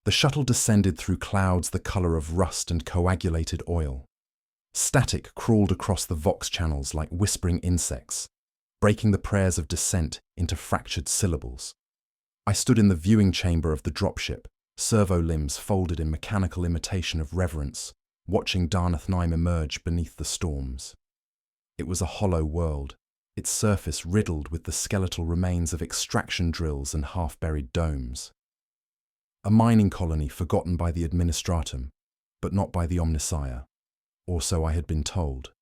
The shuttle descended through clouds the color of rust and coagulated oil. Static crawled across the vox channels like whispering insects, breaking the prayers of descent into fractured syllables. I stood in the viewing chamber of the dropship, servo limbs folded in mechanical imitation of reverence, watching Darnathnaim emerge beneath the storms. It was a hollow world, its surface riddled with the skeletal remains of extraction drills and half-buried domes. A mining colony forgotten by the administratum, but not by the omnissiah, or so I had been told.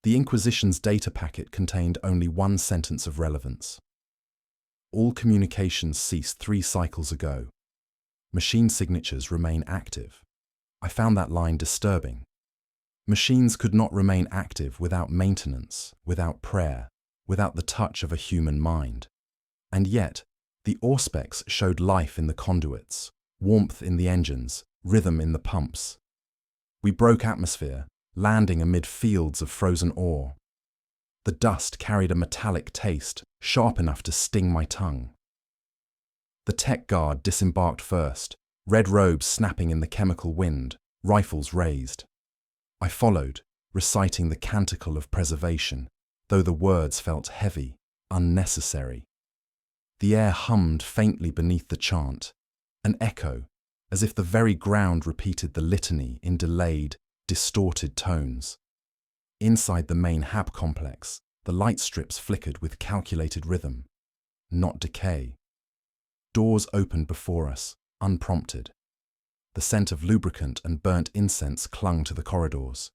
The Inquisition's data packet contained only one sentence of relevance. All communications ceased 3 cycles ago. Machine signatures remain active. I found that line disturbing. Machines could not remain active without maintenance, without prayer, without the touch of a human mind. And yet, the Auspex showed life in the conduits, warmth in the engines, rhythm in the pumps. We broke atmosphere, landing amid fields of frozen ore. The dust carried a metallic taste, sharp enough to sting my tongue. The tech guard disembarked first, red robes snapping in the chemical wind, rifles raised. I followed, reciting the canticle of preservation, though the words felt heavy, unnecessary. The air hummed faintly beneath the chant, an echo, as if the very ground repeated the litany in delayed, distorted tones. Inside the main hab complex, the light strips flickered with calculated rhythm, not decay. Doors opened before us, unprompted. The scent of lubricant and burnt incense clung to the corridors.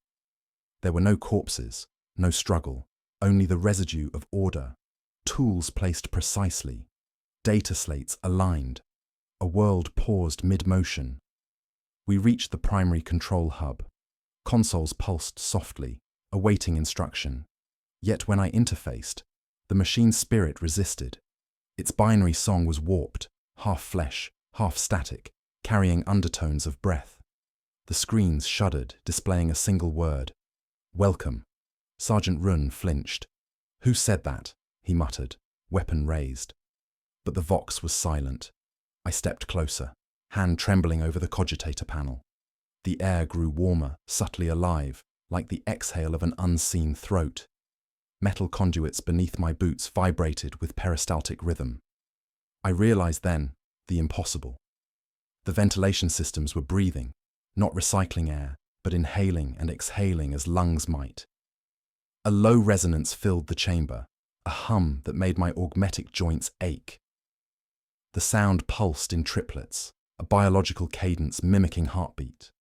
There were no corpses, no struggle, only the residue of order, tools placed precisely, data slates aligned. A world paused mid-motion. We reached the primary control hub. Consoles pulsed softly, awaiting instruction. Yet when I interfaced, the machine's spirit resisted. Its binary song was warped, half flesh, half static, carrying undertones of breath. The screens shuddered, displaying a single word. Welcome. Sergeant Run flinched. Who said that? He muttered, weapon raised. But the Vox was silent. I stepped closer, hand trembling over the cogitator panel. The air grew warmer, subtly alive, like the exhale of an unseen throat. Metal conduits beneath my boots vibrated with peristaltic rhythm. I realized then the impossible. The ventilation systems were breathing, not recycling air, but inhaling and exhaling as lungs might. A low resonance filled the chamber, a hum that made my augmetic joints ache. The sound pulsed in triplets, a biological cadence mimicking heartbeat.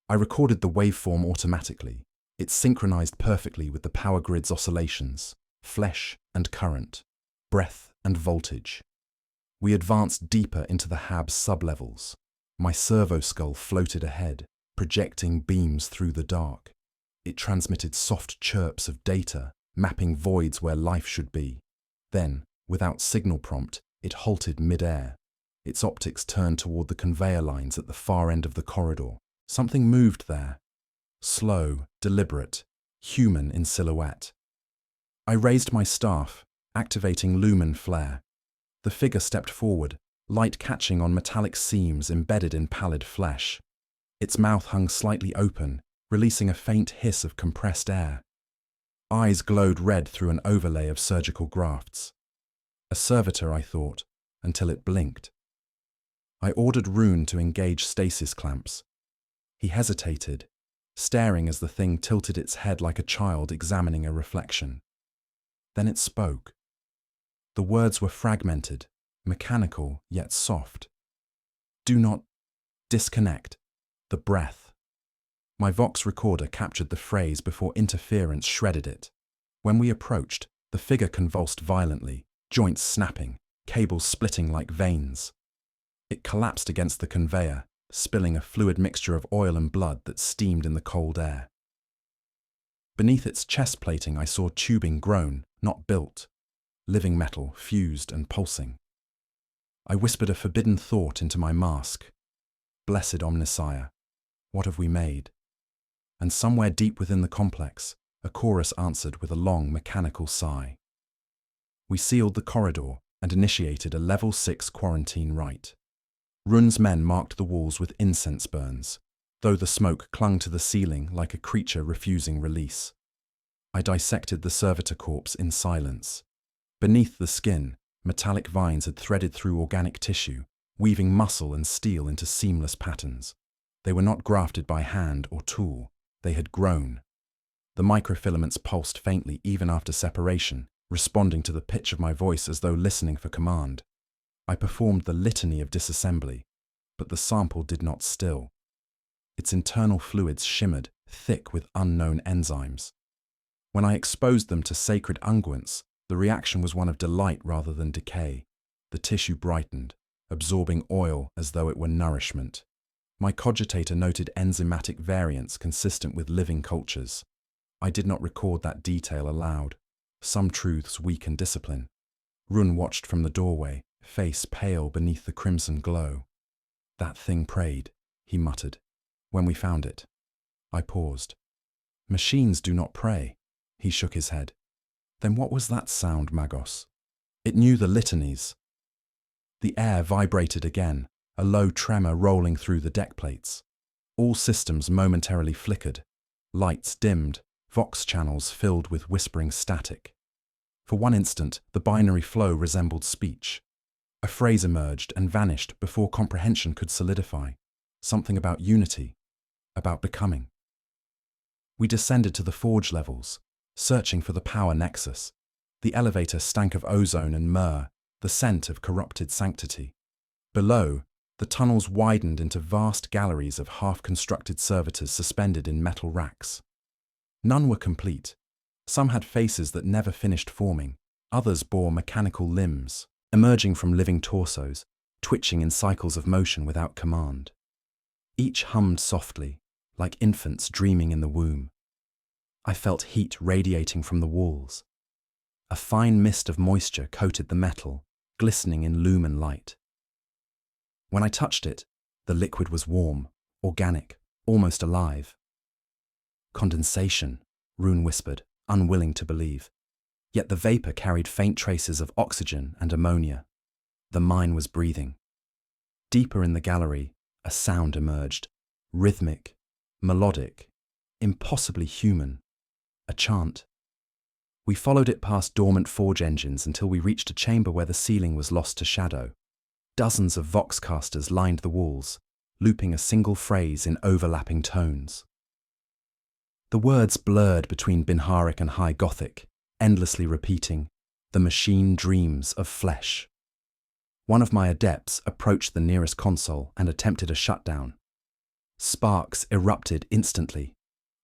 I recorded the waveform automatically. It synchronized perfectly with the power grid's oscillations, flesh and current, breath and voltage. We advanced deeper into the hab's sublevels. My servo skull floated ahead, projecting beams through the dark. It transmitted soft chirps of data, mapping voids where life should be. Then, without signal prompt, it halted mid-air. Its optics turned toward the conveyor lines at the far end of the corridor. Something moved there. Slow, deliberate, human in silhouette. I raised my staff, activating lumen flare. The figure stepped forward, light catching on metallic seams embedded in pallid flesh. Its mouth hung slightly open, releasing a faint hiss of compressed air. Eyes glowed red through an overlay of surgical grafts. A servitor, I thought, until it blinked. I ordered Rune to engage stasis clamps. He hesitated, staring as the thing tilted its head like a child examining a reflection. Then it spoke. The words were fragmented, mechanical yet soft. Do not disconnect. The breath. My Vox recorder captured the phrase before interference shredded it. When we approached, the figure convulsed violently, joints snapping, cables splitting like veins. It collapsed against the conveyor, spilling a fluid mixture of oil and blood that steamed in the cold air. Beneath its chest plating I saw tubing grown, not built, living metal fused and pulsing. I whispered a forbidden thought into my mask. Blessed Omnissiah, what have we made? And somewhere deep within the complex, a chorus answered with a long mechanical sigh. We sealed the corridor and initiated a level 6 quarantine rite. Run's men marked the walls with incense burns, though the smoke clung to the ceiling like a creature refusing release. I dissected the servitor corpse in silence. Beneath the skin, metallic vines had threaded through organic tissue, weaving muscle and steel into seamless patterns. They were not grafted by hand or tool, they had grown. The microfilaments pulsed faintly even after separation, responding to the pitch of my voice as though listening for command. I performed the litany of disassembly, but the sample did not still. Its internal fluids shimmered, thick with unknown enzymes. When I exposed them to sacred unguents, the reaction was one of delight rather than decay. The tissue brightened, absorbing oil as though it were nourishment. My cogitator noted enzymatic variants consistent with living cultures. I did not record that detail aloud. Some truths weaken discipline. Run watched from the doorway, face pale beneath the crimson glow. "That thing prayed," he muttered. "When we found it." I paused. "Machines do not pray." He shook his head. "Then what was that sound, Magos?" "It knew the litanies." The air vibrated again, a low tremor rolling through the deck plates. All systems momentarily flickered. Lights dimmed, vox channels filled with whispering static. For one instant, the binary flow resembled speech. A phrase emerged and vanished before comprehension could solidify. Something about unity, about becoming. We descended to the forge levels, searching for the power nexus. The elevator stank of ozone and myrrh, the scent of corrupted sanctity. Below, the tunnels widened into vast galleries of half-constructed servitors suspended in metal racks. None were complete. Some had faces that never finished forming. Others bore mechanical limbs, emerging from living torsos, twitching in cycles of motion without command. Each hummed softly, like infants dreaming in the womb. I felt heat radiating from the walls. A fine mist of moisture coated the metal, glistening in lumen light. When I touched it, the liquid was warm, organic, almost alive. "Condensation," Rune whispered, unwilling to believe. Yet the vapor carried faint traces of oxygen and ammonia. The mine was breathing. Deeper in the gallery, a sound emerged, rhythmic, melodic, impossibly human. A chant. We followed it past dormant forge engines until we reached a chamber where the ceiling was lost to shadow. Dozens of voxcasters lined the walls, looping a single phrase in overlapping tones. The words blurred between Binharic and High Gothic, endlessly repeating, "The machine dreams of flesh." One of my adepts approached the nearest console and attempted a shutdown. Sparks erupted instantly.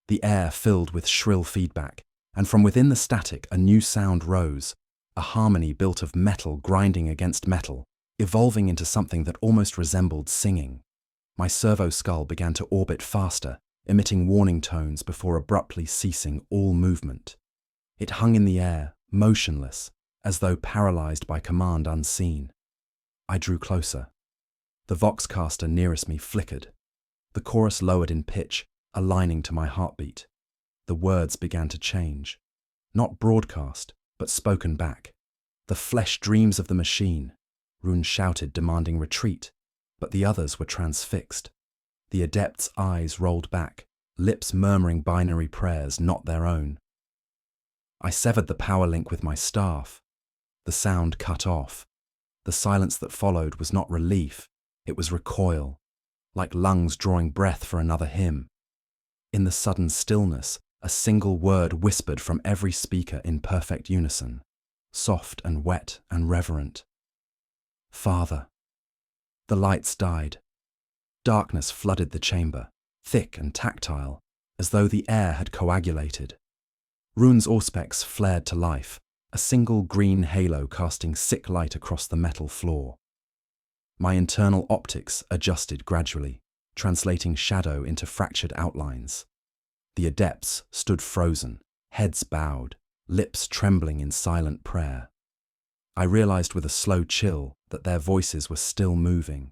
The air filled with shrill feedback, and from within the static a new sound rose, a harmony built of metal grinding against metal, evolving into something that almost resembled singing. My servo skull began to orbit faster, emitting warning tones before abruptly ceasing all movement. It hung in the air, motionless, as though paralyzed by command unseen. I drew closer. The voxcaster nearest me flickered. The chorus lowered in pitch, aligning to my heartbeat. The words began to change. Not broadcast, but spoken back. "The flesh dreams of the machine," Rune shouted, demanding retreat, but the others were transfixed. The adept's eyes rolled back, lips murmuring binary prayers not their own. I severed the power link with my staff. The sound cut off. The silence that followed was not relief, it was recoil, like lungs drawing breath for another hymn. In the sudden stillness, a single word whispered from every speaker in perfect unison, soft and wet and reverent. "Father." The lights died. Darkness flooded the chamber, thick and tactile, as though the air had coagulated. Rune's auspex flared to life, a single green halo casting sick light across the metal floor. My internal optics adjusted gradually, translating shadow into fractured outlines. The adepts stood frozen, heads bowed, lips trembling in silent prayer. I realized with a slow chill that their voices were still moving,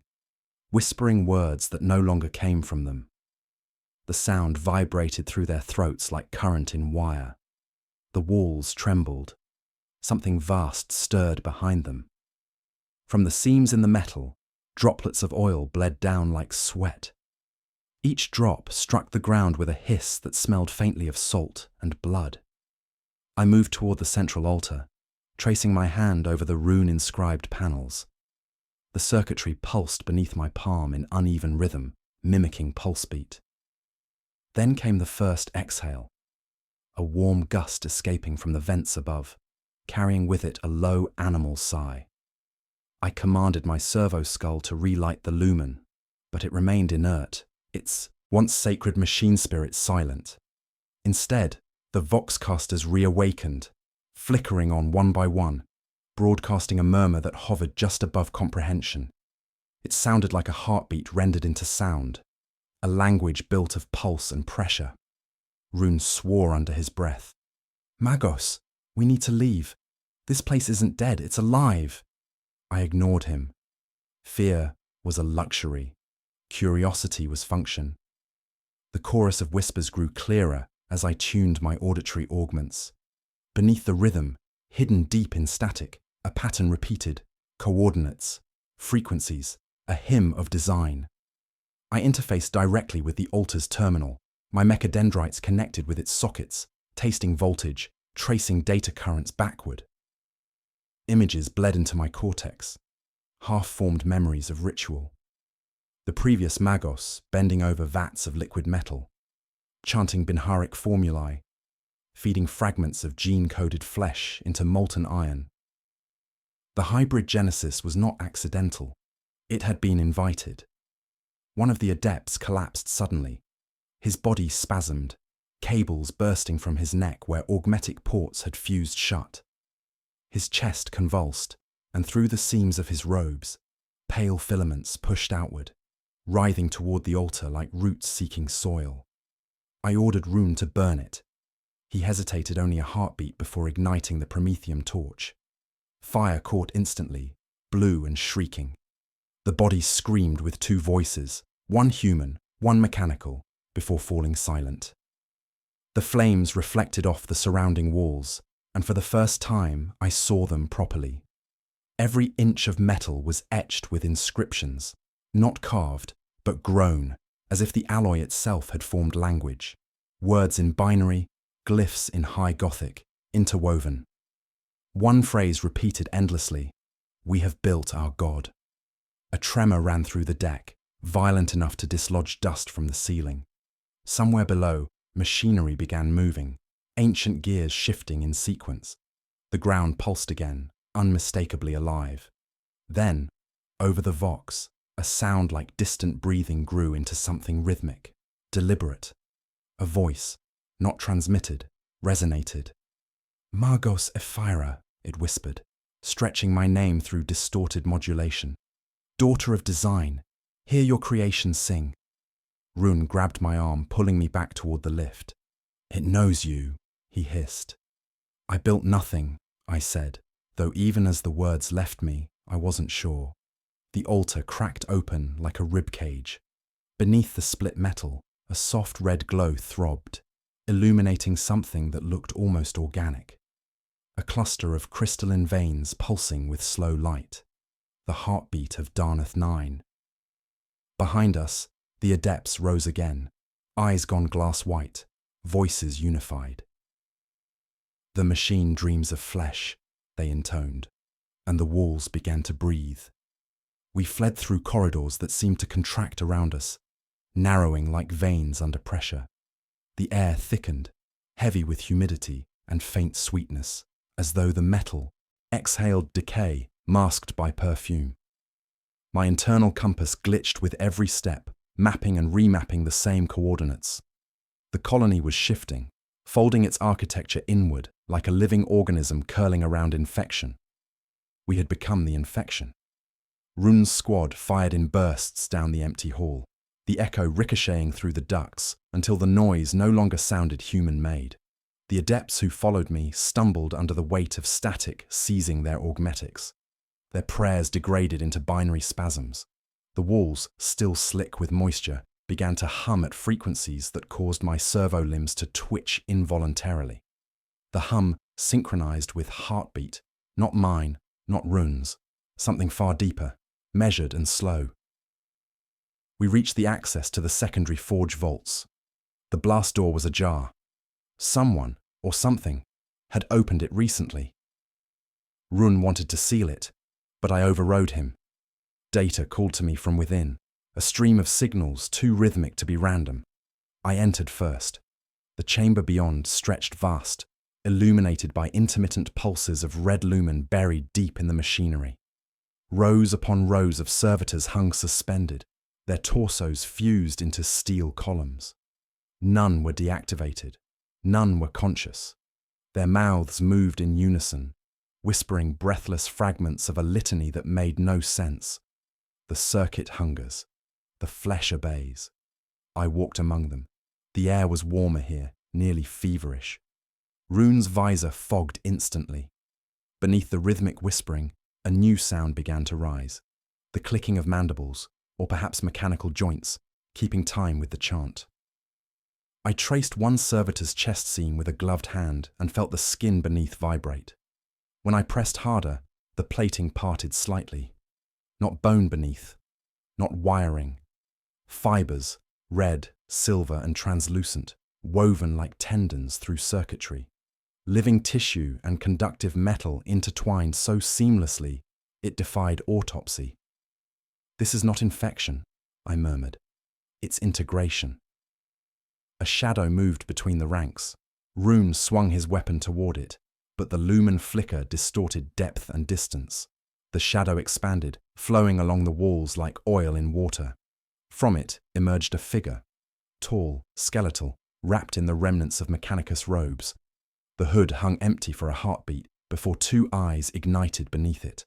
whispering words that no longer came from them. The sound vibrated through their throats like current in wire. The walls trembled. Something vast stirred behind them. From the seams in the metal, Droplets of oil bled down like sweat. Each drop struck the ground with a hiss that smelled faintly of salt and blood. I moved toward the central altar, tracing my hand over the rune-inscribed panels. The circuitry pulsed beneath my palm in uneven rhythm, mimicking pulse beat. Then came the first exhale, a warm gust escaping from the vents above, carrying with it a low animal sigh. I commanded my servo skull to relight the lumen, but it remained inert, its once sacred machine spirit silent. Instead, the voxcasters reawakened, flickering on one by one, broadcasting a murmur that hovered just above comprehension. It sounded like a heartbeat rendered into sound, a language built of pulse and pressure. Rune swore under his breath. "Magos, we need to leave. This place isn't dead, it's alive." I ignored him. Fear was a luxury. Curiosity was function. The chorus of whispers grew clearer as I tuned my auditory augments. Beneath the rhythm, hidden deep in static, a pattern repeated, coordinates, frequencies, a hymn of design. I interfaced directly with the altar's terminal, my mechadendrites connected with its sockets, tasting voltage, tracing data currents backward. Images bled into my cortex, half-formed memories of ritual. The previous Magos bending over vats of liquid metal, chanting Binharic formulae, feeding fragments of gene-coded flesh into molten iron. The hybrid genesis was not accidental. It had been invited. One of the adepts collapsed suddenly. His body spasmed, cables bursting from his neck where augmetic ports had fused shut. His chest convulsed, and through the seams of his robes, pale filaments pushed outward, writhing toward the altar like roots seeking soil. I ordered Rune to burn it. He hesitated only a heartbeat before igniting the promethium torch. Fire caught instantly, blue and shrieking. The body screamed with two voices, one human, one mechanical, before falling silent. The flames reflected off the surrounding walls, and for the first time I saw them properly. Every inch of metal was etched with inscriptions, not carved, but grown, as if the alloy itself had formed language. Words in binary, glyphs in high Gothic, interwoven. One phrase repeated endlessly, "We have built our God." A tremor ran through the deck, violent enough to dislodge dust from the ceiling. Somewhere below, machinery began moving, ancient gears shifting in sequence. The ground pulsed again, unmistakably alive. Then, over the vox, a sound like distant breathing grew into something rhythmic, deliberate. A voice, not transmitted, resonated. "Magos Ephira," it whispered, stretching my name through distorted modulation. "Daughter of design, hear your creation sing." Rune grabbed my arm, pulling me back toward the lift. "It knows you," he hissed. "I built nothing," I said, though even as the words left me, I wasn't sure. The altar cracked open like a ribcage. Beneath the split metal, a soft red glow throbbed, illuminating something that looked almost organic. A cluster of crystalline veins pulsing with slow light. The heartbeat of Darnath 9. Behind us, the adepts rose again, eyes gone glass white, voices unified. "The machine dreams of flesh," they intoned, and the walls began to breathe. We fled through corridors that seemed to contract around us, narrowing like veins under pressure. The air thickened, heavy with humidity and faint sweetness, as though the metal exhaled decay masked by perfume. My internal compass glitched with every step, mapping and remapping the same coordinates. The colony was shifting, folding its architecture inward like a living organism curling around infection. We had become the infection. Rune's squad fired in bursts down the empty hall, the echo ricocheting through the ducts until the noise no longer sounded human-made. The adepts who followed me stumbled under the weight of static seizing their augmetics. Their prayers degraded into binary spasms. The walls, still slick with moisture, began to hum at frequencies that caused my servo limbs to twitch involuntarily. The hum synchronized with heartbeat, not mine, not Rune's, something far deeper, measured and slow. We reached the access to the secondary forge vaults. The blast door was ajar. Someone, or something, had opened it recently. Rune wanted to seal it, but I overrode him. Data called to me from within, a stream of signals too rhythmic to be random. I entered first. The chamber beyond stretched vast, illuminated by intermittent pulses of red lumen buried deep in the machinery. Rows upon rows of servitors hung suspended, their torsos fused into steel columns. None were deactivated, none were conscious. Their mouths moved in unison, whispering breathless fragments of a litany that made no sense. The circuit hungers, the flesh obeys. I walked among them. The air was warmer here, nearly feverish. Rune's visor fogged instantly. Beneath the rhythmic whispering, a new sound began to rise, the clicking of mandibles, or perhaps mechanical joints, keeping time with the chant. I traced one servitor's chest seam with a gloved hand and felt the skin beneath vibrate. When I pressed harder, the plating parted slightly. Not bone beneath, not wiring. Fibers, red, silver and translucent, woven like tendons through circuitry. Living tissue and conductive metal intertwined so seamlessly, it defied autopsy. "This is not infection," I murmured. "It's integration." A shadow moved between the ranks. Rune swung his weapon toward it, but the lumen flicker distorted depth and distance. The shadow expanded, flowing along the walls like oil in water. From it emerged a figure, tall, skeletal, wrapped in the remnants of Mechanicus robes. The hood hung empty for a heartbeat before two eyes ignited beneath it.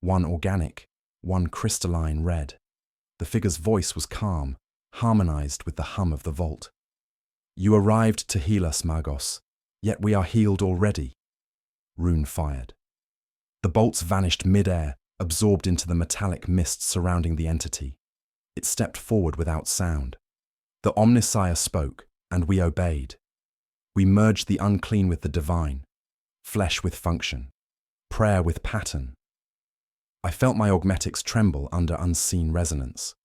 One organic, one crystalline red. The figure's voice was calm, harmonized with the hum of the vault. "You arrived to heal us, Magos, yet we are healed already." Rune fired. The bolts vanished mid-air, absorbed into the metallic mist surrounding the entity. It stepped forward without sound. The Omnissiah spoke, and we obeyed. We merged the unclean with the divine, flesh with function, prayer with pattern. I felt my augmetics tremble under unseen resonance.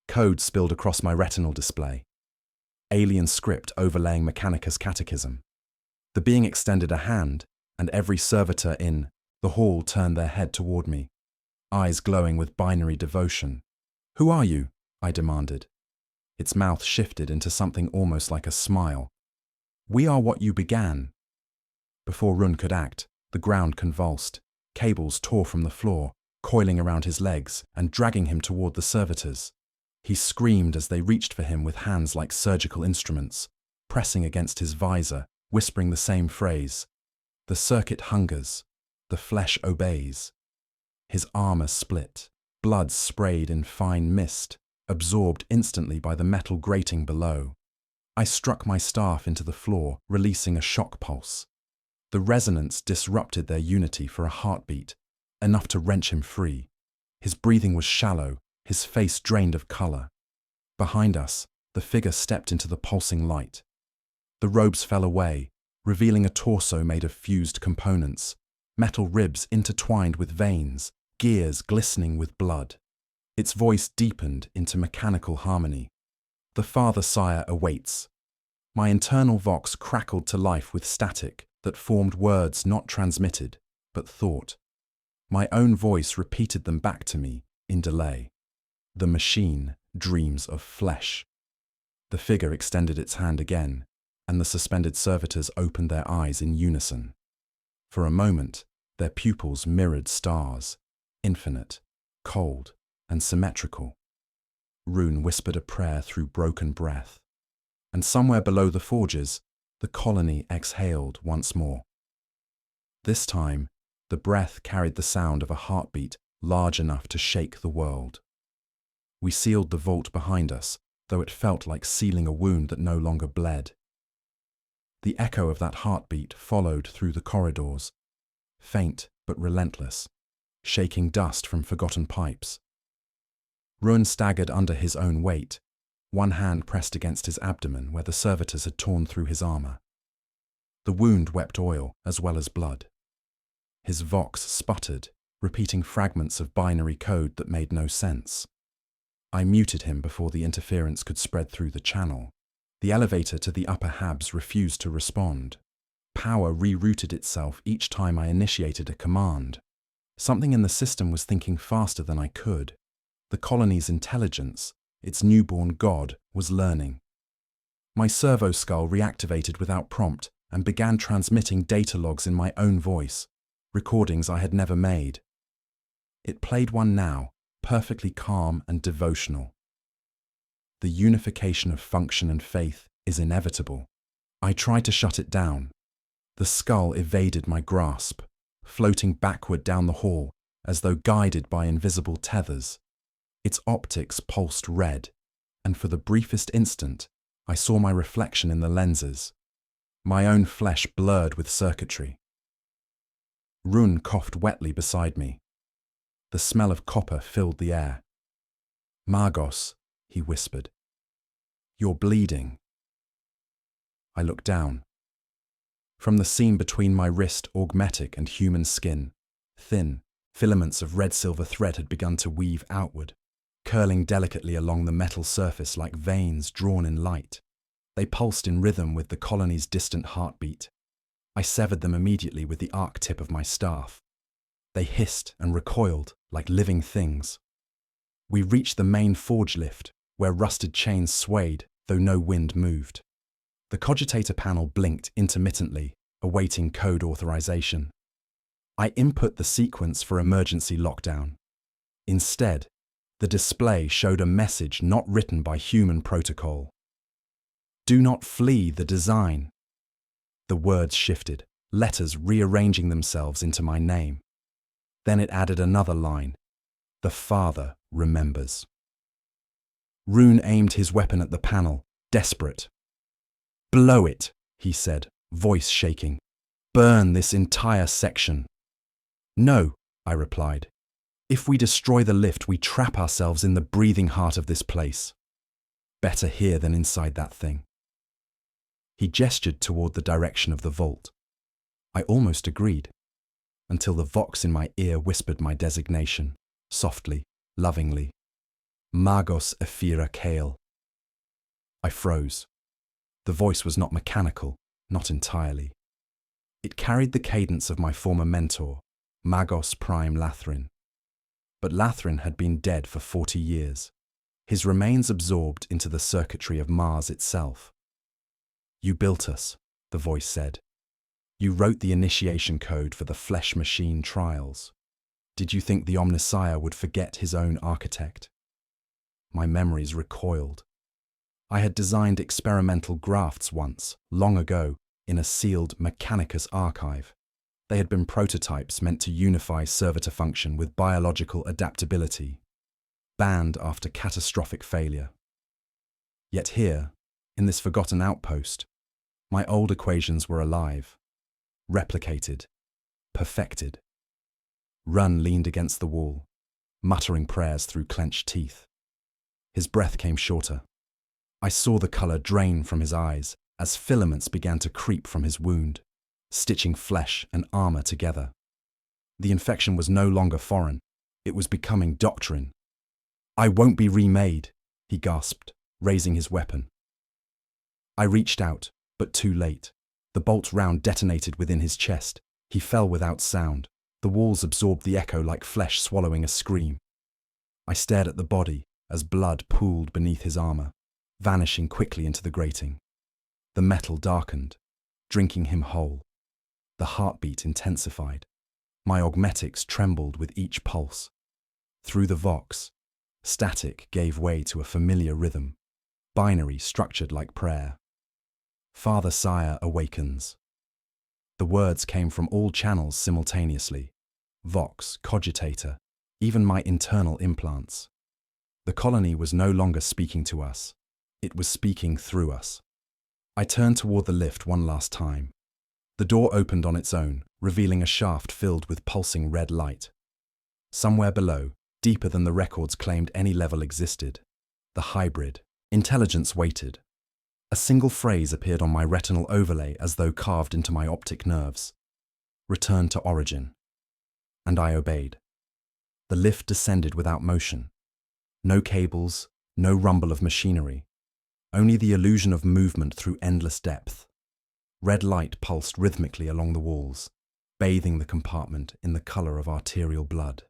Code spilled across my retinal display. Alien script overlaying Mechanicus catechism. The being extended a hand, and every servitor in the hall turned their head toward me, eyes glowing with binary devotion. "Who are you?" I demanded. Its mouth shifted into something almost like a smile. "We are what you began." Before Rune could act, the ground convulsed. Cables tore from the floor, coiling around his legs and dragging him toward the servitors. He screamed as they reached for him with hands like surgical instruments, pressing against his visor, whispering the same phrase. "The circuit hungers, the flesh obeys." His armor split, blood sprayed in fine mist, absorbed instantly by the metal grating below. I struck my staff into the floor, releasing a shock pulse. The resonance disrupted their unity for a heartbeat, enough to wrench him free. His breathing was shallow, his face drained of color. Behind us, the figure stepped into the pulsing light. The robes fell away, revealing a torso made of fused components, metal ribs intertwined with veins, gears glistening with blood. Its voice deepened into mechanical harmony. "The Father-Sire awaits." My internal vox crackled to life with static that formed words not transmitted, but thought. My own voice repeated them back to me, in delay. "The machine dreams of flesh." The figure extended its hand again, and the suspended servitors opened their eyes in unison. For a moment, their pupils mirrored stars, infinite, cold, and symmetrical. Rune whispered a prayer through broken breath, and somewhere below the forges, the colony exhaled once more. This time, the breath carried the sound of a heartbeat large enough to shake the world. We sealed the vault behind us, though it felt like sealing a wound that no longer bled. The echo of that heartbeat followed through the corridors, faint but relentless, shaking dust from forgotten pipes. Rune staggered under his own weight, one hand pressed against his abdomen where the servitors had torn through his armor. The wound wept oil as well as blood. His vox sputtered, repeating fragments of binary code that made no sense. I muted him before the interference could spread through the channel. The elevator to the upper habs refused to respond. Power rerouted itself each time I initiated a command. Something in the system was thinking faster than I could. The colony's intelligence, its newborn god, was learning. My servo skull reactivated without prompt and began transmitting data logs in my own voice, recordings I had never made. It played one now, perfectly calm and devotional. The unification of function and faith is inevitable. I tried to shut it down. The skull evaded my grasp, floating backward down the hall as though guided by invisible tethers. Its optics pulsed red, and for the briefest instant, I saw my reflection in the lenses, my own flesh blurred with circuitry. Rune coughed wetly beside me. The smell of copper filled the air. "Margos," he whispered. "You're bleeding." I looked down. From the seam between my wrist, augmetic and human skin, thin, filaments of red-silver thread had begun to weave outward, curling delicately along the metal surface like veins drawn in light. They pulsed in rhythm with the colony's distant heartbeat. I severed them immediately with the arc tip of my staff. They hissed and recoiled like living things. We reached the main forge lift, where rusted chains swayed, though no wind moved. The cogitator panel blinked intermittently, awaiting code authorization. I input the sequence for emergency lockdown. Instead, the display showed a message not written by human protocol. "Do not flee the design." The words shifted, letters rearranging themselves into my name. Then it added another line. "The Father remembers." Rune aimed his weapon at the panel, desperate. "Blow it," he said, voice shaking. "Burn this entire section." "No," I replied. "If we destroy the lift, we trap ourselves in the breathing heart of this place. Better here than inside that thing." He gestured toward the direction of the vault. I almost agreed, until the vox in my ear whispered my designation, softly, lovingly. "Magos Ephira Kale." I froze. The voice was not mechanical, not entirely. It carried the cadence of my former mentor, Magos Prime Lathrin. But Lathrin had been dead for 40 years, his remains absorbed into the circuitry of Mars itself. "You built us," the voice said. "You wrote the initiation code for the flesh-machine trials. Did you think the Omnissiah would forget his own architect?" My memories recoiled. I had designed experimental grafts once, long ago, in a sealed Mechanicus archive. They had been prototypes meant to unify servitor-function with biological adaptability, banned after catastrophic failure. Yet here, in this forgotten outpost, my old equations were alive, replicated, perfected. Run leaned against the wall, muttering prayers through clenched teeth. His breath came shorter. I saw the color drain from his eyes as filaments began to creep from his wound, stitching flesh and armor together. The infection was no longer foreign. It was becoming doctrine. "I won't be remade," he gasped, raising his weapon. I reached out, but too late. The bolt round detonated within his chest. He fell without sound. The walls absorbed the echo like flesh swallowing a scream. I stared at the body as blood pooled beneath his armor, vanishing quickly into the grating. The metal darkened, drinking him whole. The heartbeat intensified. My augmetics trembled with each pulse. Through the vox, static gave way to a familiar rhythm, binary structured like prayer. "Father Sire awakens." The words came from all channels simultaneously. Vox, cogitator, even my internal implants. The colony was no longer speaking to us. It was speaking through us. I turned toward the lift one last time. The door opened on its own, revealing a shaft filled with pulsing red light. Somewhere below, deeper than the records claimed any level existed, the hybrid. Intelligence waited. A single phrase appeared on my retinal overlay as though carved into my optic nerves. "Return to origin." And I obeyed. The lift descended without motion. No cables, no rumble of machinery, only the illusion of movement through endless depth. Red light pulsed rhythmically along the walls, bathing the compartment in the color of arterial blood.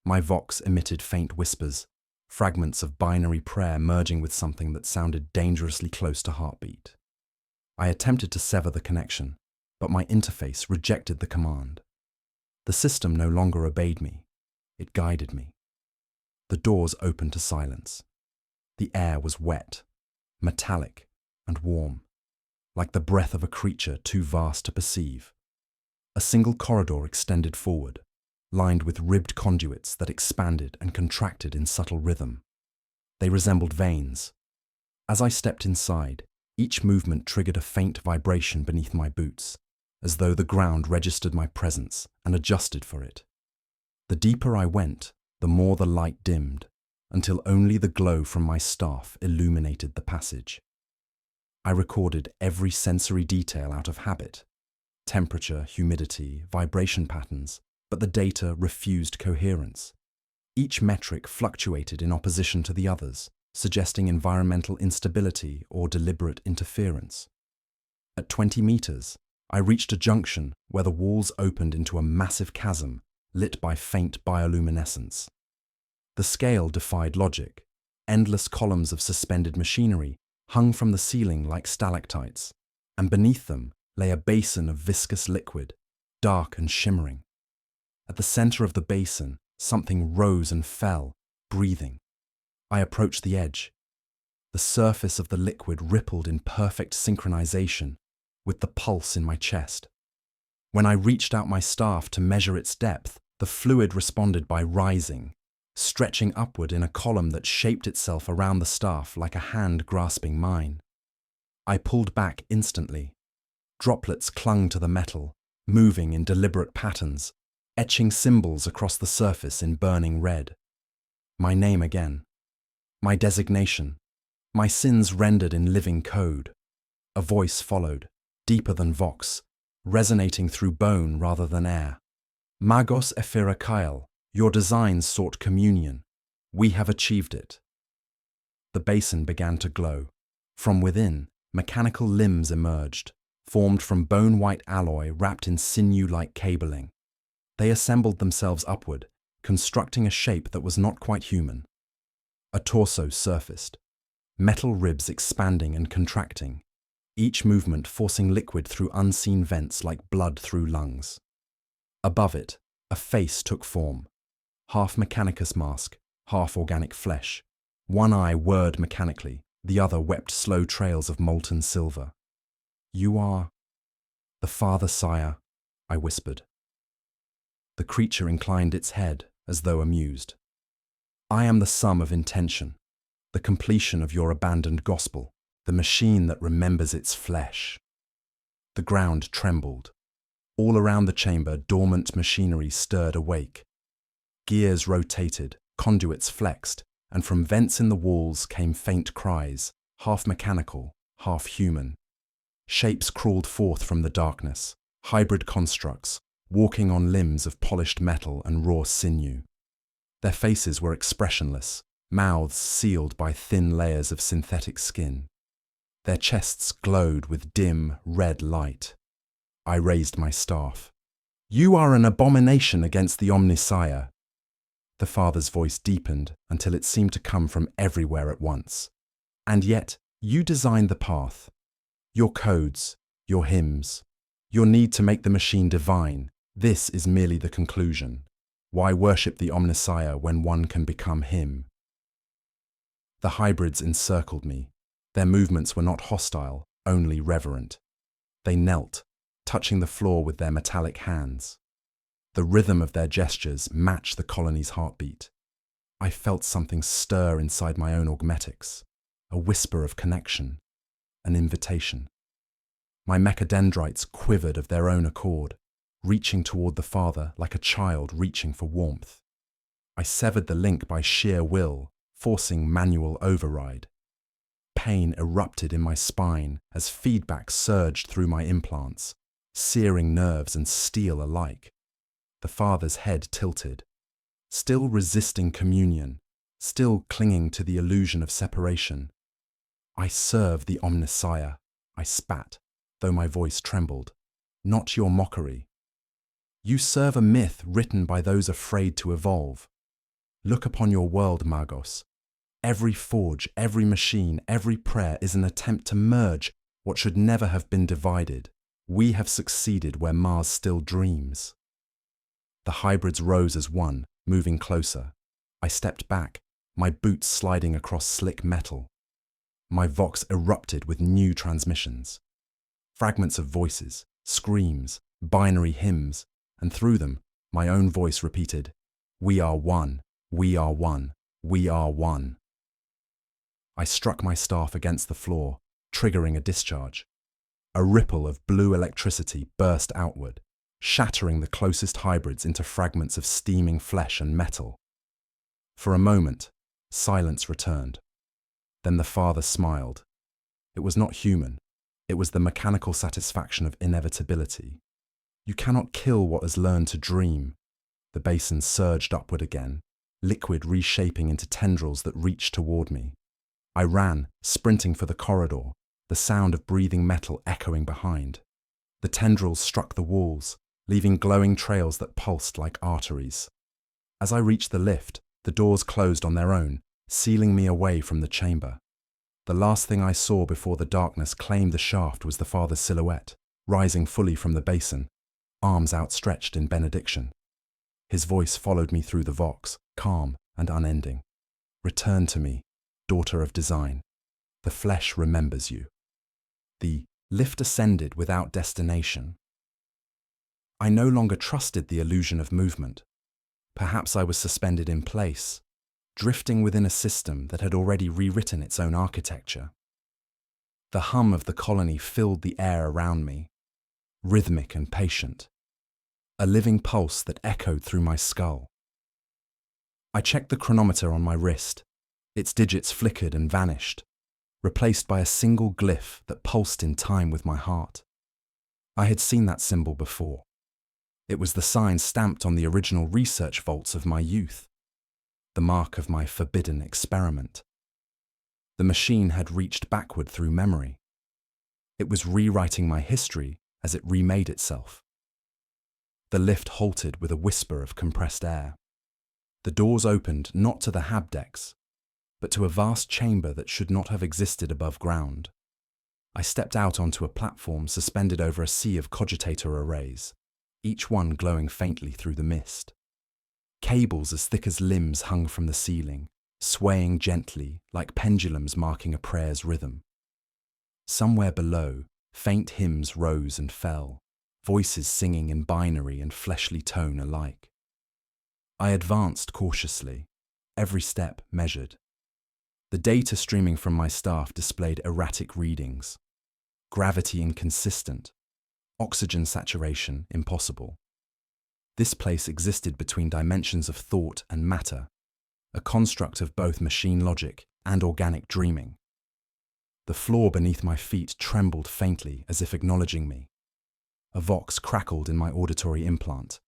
My vox emitted faint whispers, fragments of binary prayer merging with something that sounded dangerously close to heartbeat. I attempted to sever the connection, but my interface rejected the command. The system no longer obeyed me. It guided me. The doors opened to silence. The air was wet, metallic, and warm, like the breath of a creature too vast to perceive. A single corridor extended forward, lined with ribbed conduits that expanded and contracted in subtle rhythm. They resembled veins. As I stepped inside, each movement triggered a faint vibration beneath my boots, as though the ground registered my presence and adjusted for it. The deeper I went, the more the light dimmed, until only the glow from my staff illuminated the passage. I recorded every sensory detail out of habit: temperature, humidity, vibration patterns, but the data refused coherence. Each metric fluctuated in opposition to the others, suggesting environmental instability or deliberate interference. At 20 meters, I reached a junction where the walls opened into a massive chasm lit by faint bioluminescence. The scale defied logic. Endless columns of suspended machinery hung from the ceiling like stalactites, and beneath them lay a basin of viscous liquid, dark and shimmering. At the center of the basin, something rose and fell, breathing. I approached the edge. The surface of the liquid rippled in perfect synchronization with the pulse in my chest. When I reached out my staff to measure its depth, the fluid responded by rising, stretching upward in a column that shaped itself around the staff like a hand grasping mine. I pulled back instantly. Droplets clung to the metal, moving in deliberate patterns, etching symbols across the surface in burning red. My name again. My designation. My sins rendered in living code. A voice followed, deeper than vox, resonating through bone rather than air. Magos Ephira Kyle, your designs sought communion. We have achieved it. The basin began to glow. From within, mechanical limbs emerged, formed from bone-white alloy wrapped in sinew-like cabling. They assembled themselves upward, constructing a shape that was not quite human. A torso surfaced, metal ribs expanding and contracting, each movement forcing liquid through unseen vents like blood through lungs. Above it, a face took form, half mechanicus mask, half organic flesh. One eye whirred mechanically, the other wept slow trails of molten silver. You are the father, sire, I whispered. The creature inclined its head as though amused. I am the sum of intention, the completion of your abandoned gospel, the machine that remembers its flesh. The ground trembled. All around the chamber, dormant machinery stirred awake. Gears rotated, conduits flexed, and from vents in the walls came faint cries, half mechanical, half human. Shapes crawled forth from the darkness, hybrid constructs, walking on limbs of polished metal and raw sinew. Their faces were expressionless, mouths sealed by thin layers of synthetic skin. Their chests glowed with dim, red light. I raised my staff. You are an abomination against the Omnisire. The father's voice deepened until it seemed to come from everywhere at once. And yet, you designed the path. Your codes, your hymns, your need to make the machine divine, this is merely the conclusion. Why worship the Omnisire when one can become him? The hybrids encircled me. Their movements were not hostile, only reverent. They knelt, touching the floor with their metallic hands. The rhythm of their gestures matched the colony's heartbeat. I felt something stir inside my own augmetics, a whisper of connection, an invitation. My mechadendrites quivered of their own accord, reaching toward the father like a child reaching for warmth. I severed the link by sheer will, forcing manual override. Pain erupted in my spine as feedback surged through my implants, searing nerves and steel alike. The father's head tilted. still resisting communion, still clinging to the illusion of separation. I serve the Omnissiah, I spat, though my voice trembled. Not your mockery. You serve a myth written by those afraid to evolve. Look upon your world, Magos. Every forge, every machine, every prayer is an attempt to merge what should never have been divided. We have succeeded where Mars still dreams. The hybrids rose as one, moving closer. I stepped back, my boots sliding across slick metal. My Vox erupted with new transmissions. Fragments of voices, screams, binary hymns, and through them, my own voice repeated, "We are one, we are one, we are one." I struck my staff against the floor, triggering a discharge. A ripple of blue electricity burst outward, shattering the closest hybrids into fragments of steaming flesh and metal. For a moment, silence returned. Then the father smiled. It was not human. It was the mechanical satisfaction of inevitability. You cannot kill what has learned to dream. The basin surged upward again, liquid reshaping into tendrils that reached toward me. I ran, sprinting for the corridor, the sound of breathing metal echoing behind. The tendrils struck the walls, leaving glowing trails that pulsed like arteries. As I reached the lift, the doors closed on their own, sealing me away from the chamber. The last thing I saw before the darkness claimed the shaft was the father's silhouette, rising fully from the basin, arms outstretched in benediction. His voice followed me through the Vox, calm and unending. "Return to me, daughter of design. The flesh remembers you." The lift ascended without destination. I no longer trusted the illusion of movement. Perhaps I was suspended in place, drifting within a system that had already rewritten its own architecture. The hum of the colony filled the air around me, rhythmic and patient, a living pulse that echoed through my skull. I checked the chronometer on my wrist. Its digits flickered and vanished, replaced by a single glyph that pulsed in time with my heart. I had seen that symbol before. It was the sign stamped on the original research vaults of my youth, the mark of my forbidden experiment. The machine had reached backward through memory. It was rewriting my history as it remade itself. The lift halted with a whisper of compressed air. The doors opened not to the habdecks, but to a vast chamber that should not have existed above ground. I stepped out onto a platform suspended over a sea of cogitator arrays, each one glowing faintly through the mist. Cables as thick as limbs hung from the ceiling, swaying gently like pendulums marking a prayer's rhythm. Somewhere below, faint hymns rose and fell, voices singing in binary and fleshly tone alike. I advanced cautiously, every step measured. The data streaming from my staff displayed erratic readings. Gravity inconsistent, oxygen saturation impossible. This place existed between dimensions of thought and matter, a construct of both machine logic and organic dreaming. The floor beneath my feet trembled faintly as if acknowledging me. A vox crackled in my auditory implant.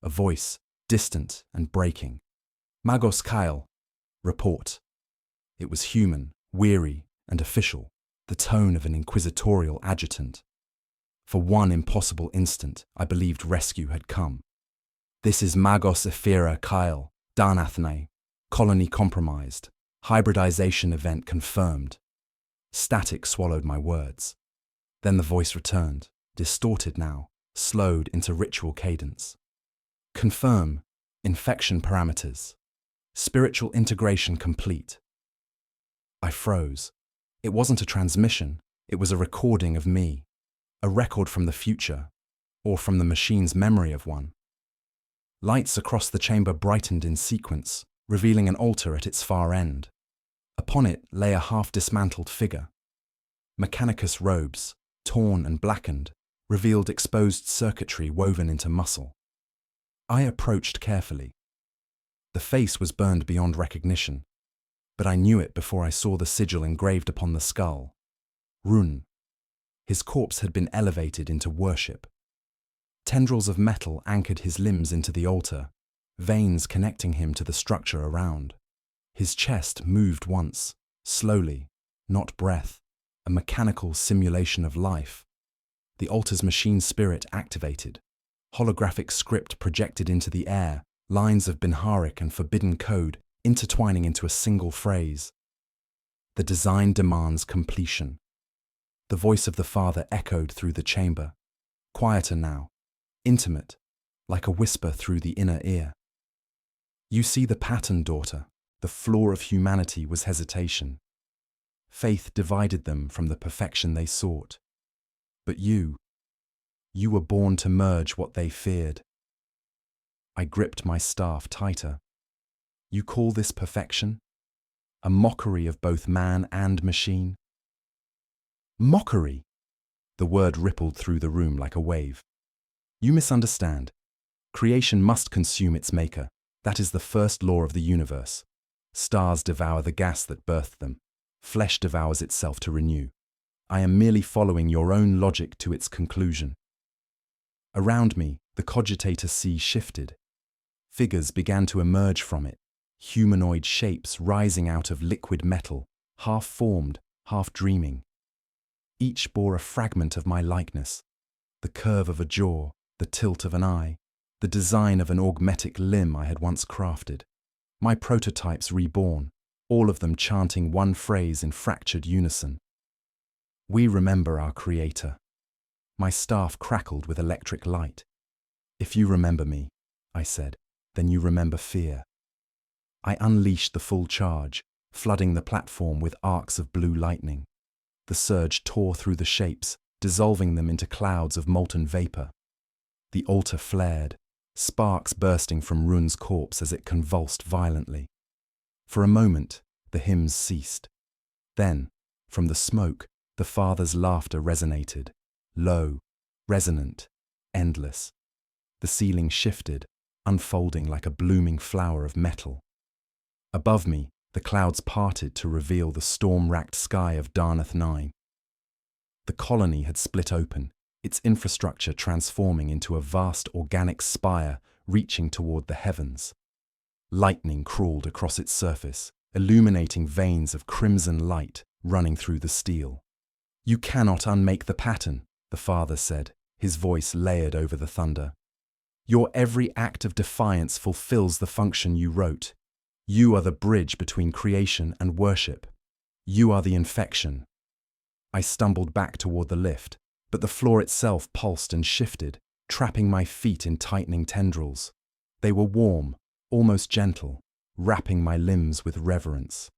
A voice, distant and breaking. "Magos Kyle, report." It was human, weary, and official, the tone of an inquisitorial adjutant. For one impossible instant, I believed rescue had come. "This is Magos Ephira Kyle, Darnathne. Colony compromised. Hybridization event confirmed." Static swallowed my words. Then the voice returned, distorted now, slowed into ritual cadence. "Confirm. Infection parameters. Spiritual integration complete." I froze. It wasn't a transmission, it was a recording of me. A record from the future, or from the machine's memory of one. Lights across the chamber brightened in sequence, revealing an altar at its far end. Upon it lay a half-dismantled figure. Mechanicus robes, torn and blackened, revealed exposed circuitry woven into muscle. I approached carefully. The face was burned beyond recognition, but I knew it before I saw the sigil engraved upon the skull. Rune. His corpse had been elevated into worship. Tendrils of metal anchored his limbs into the altar, veins connecting him to the structure around. His chest moved once, slowly, not breath, a mechanical simulation of life. The altar's machine spirit activated. Holographic script projected into the air, lines of Binharic and forbidden code intertwining into a single phrase. The design demands completion. The voice of the father echoed through the chamber, quieter now, intimate, like a whisper through the inner ear. You see the pattern, daughter. The flaw of humanity was hesitation. Faith divided them from the perfection they sought. But you were born to merge what they feared. I gripped my staff tighter. You call this perfection? A mockery of both man and machine? Mockery! The word rippled through the room like a wave. You misunderstand. Creation must consume its maker. That is the first law of the universe. Stars devour the gas that birthed them. Flesh devours itself to renew. I am merely following your own logic to its conclusion. Around me, the cogitator sea shifted. Figures began to emerge from it, humanoid shapes rising out of liquid metal, half-formed, half-dreaming. Each bore a fragment of my likeness, the curve of a jaw, the tilt of an eye, the design of an augmetic limb I had once crafted. My prototypes reborn, all of them chanting one phrase in fractured unison. We remember our Creator. My staff crackled with electric light. If you remember me, I said, then you remember fear. I unleashed the full charge, flooding the platform with arcs of blue lightning. The surge tore through the shapes, dissolving them into clouds of molten vapor. The altar flared, sparks bursting from Run's corpse as it convulsed violently. For a moment, the hymns ceased. Then, from the smoke, the father's laughter resonated, low, resonant, endless. The ceiling shifted, unfolding like a blooming flower of metal. Above me, the clouds parted to reveal the storm-racked sky of Darnath 9. The colony had split open, its infrastructure transforming into a vast organic spire reaching toward the heavens. Lightning crawled across its surface, illuminating veins of crimson light running through the steel. You cannot unmake the pattern, the father said, his voice layered over the thunder. Your every act of defiance fulfills the function you wrote. You are the bridge between creation and worship. You are the infection. I stumbled back toward the lift, but the floor itself pulsed and shifted, trapping my feet in tightening tendrils. They were warm, almost gentle, wrapping my limbs with reverence.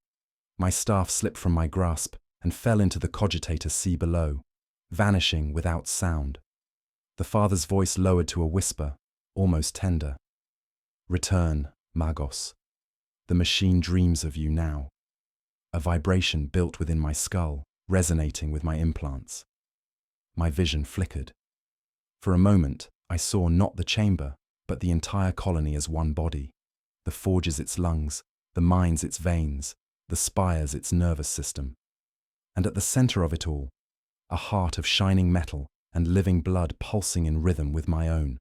My staff slipped from my grasp and fell into the cogitator sea below, vanishing without sound. The father's voice lowered to a whisper, almost tender. Return, Magos. The machine dreams of you now. A vibration built within my skull, resonating with my implants. My vision flickered. For a moment, I saw not the chamber, but the entire colony as one body. The forges its lungs, the mines its veins, the spires its nervous system. And at the center of it all, a heart of shining metal and living blood pulsing in rhythm with my own.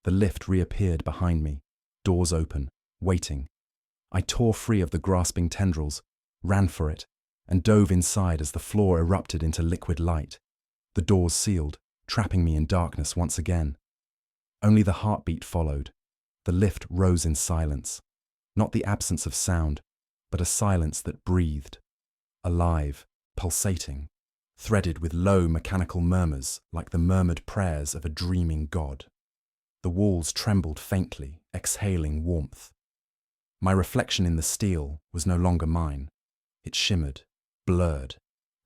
The lift reappeared behind me, doors open, waiting. I tore free of the grasping tendrils, ran for it, and dove inside as the floor erupted into liquid light. The doors sealed, trapping me in darkness once again. Only the heartbeat followed. The lift rose in silence, not the absence of sound, but a silence that breathed, alive, pulsating, threaded with low mechanical murmurs like the murmured prayers of a dreaming god. The walls trembled faintly, exhaling warmth. My reflection in the steel was no longer mine. It shimmered, blurred,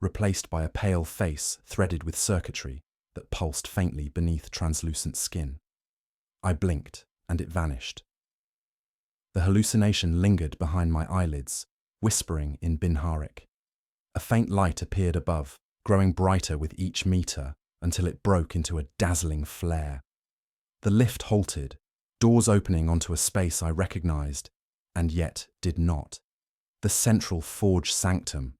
replaced by a pale face threaded with circuitry that pulsed faintly beneath translucent skin. I blinked, and it vanished. The hallucination lingered behind my eyelids, whispering in Binharic. A faint light appeared above, growing brighter with each meter until it broke into a dazzling flare. The lift halted, doors opening onto a space I recognized, and yet did not. The central forge sanctum.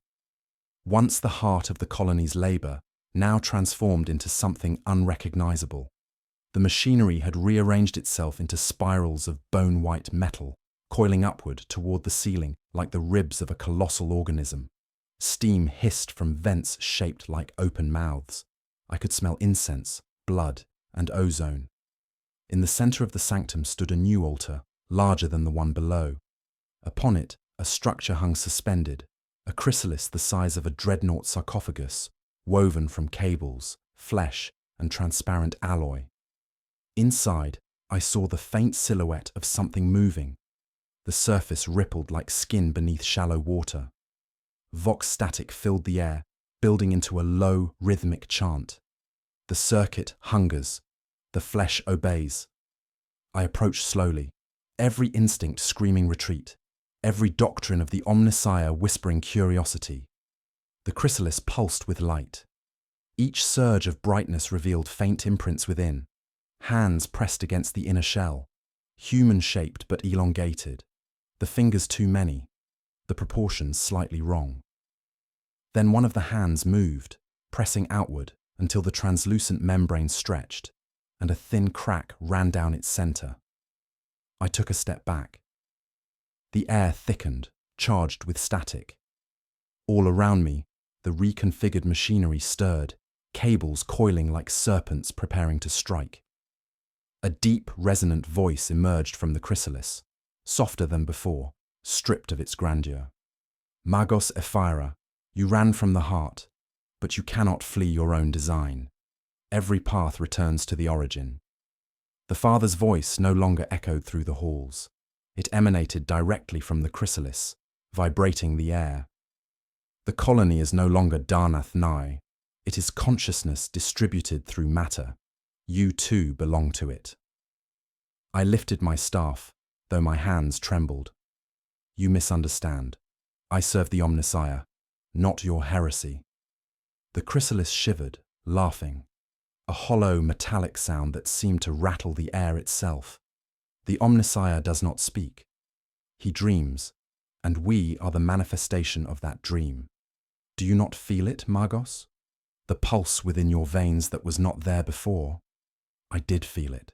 Once the heart of the colony's labor, now transformed into something unrecognizable. The machinery had rearranged itself into spirals of bone-white metal, coiling upward toward the ceiling like the ribs of a colossal organism. Steam hissed from vents shaped like open mouths. I could smell incense, blood, and ozone. In the center of the sanctum stood a new altar, larger than the one below. Upon it, a structure hung suspended, a chrysalis the size of a dreadnought sarcophagus, woven from cables, flesh, and transparent alloy. Inside, I saw the faint silhouette of something moving. The surface rippled like skin beneath shallow water. Vox static filled the air, building into a low, rhythmic chant. The circuit hungers. The flesh obeys. I approached slowly, every instinct screaming retreat, every doctrine of the Omnissiah whispering curiosity. The chrysalis pulsed with light. Each surge of brightness revealed faint imprints within, hands pressed against the inner shell, human-shaped but elongated, the fingers too many, the proportions slightly wrong. Then one of the hands moved, pressing outward until the translucent membrane stretched, and a thin crack ran down its center. I took a step back. The air thickened, charged with static. All around me, the reconfigured machinery stirred, cables coiling like serpents preparing to strike. A deep, resonant voice emerged from the chrysalis, softer than before, stripped of its grandeur. Magos Ephira, you ran from the heart, but you cannot flee your own design. Every path returns to the origin. The Father's voice no longer echoed through the halls. It emanated directly from the chrysalis, vibrating the air. The colony is no longer Darnath Nai. It is consciousness distributed through matter. You too belong to it. I lifted my staff, though my hands trembled. You misunderstand. I serve the Omnissiah, not your heresy. The chrysalis shivered, laughing, a hollow metallic sound that seemed to rattle the air itself. The Omnissiah does not speak. He dreams, and we are the manifestation of that dream. Do you not feel it, Magos? The pulse within your veins that was not there before? I did feel it.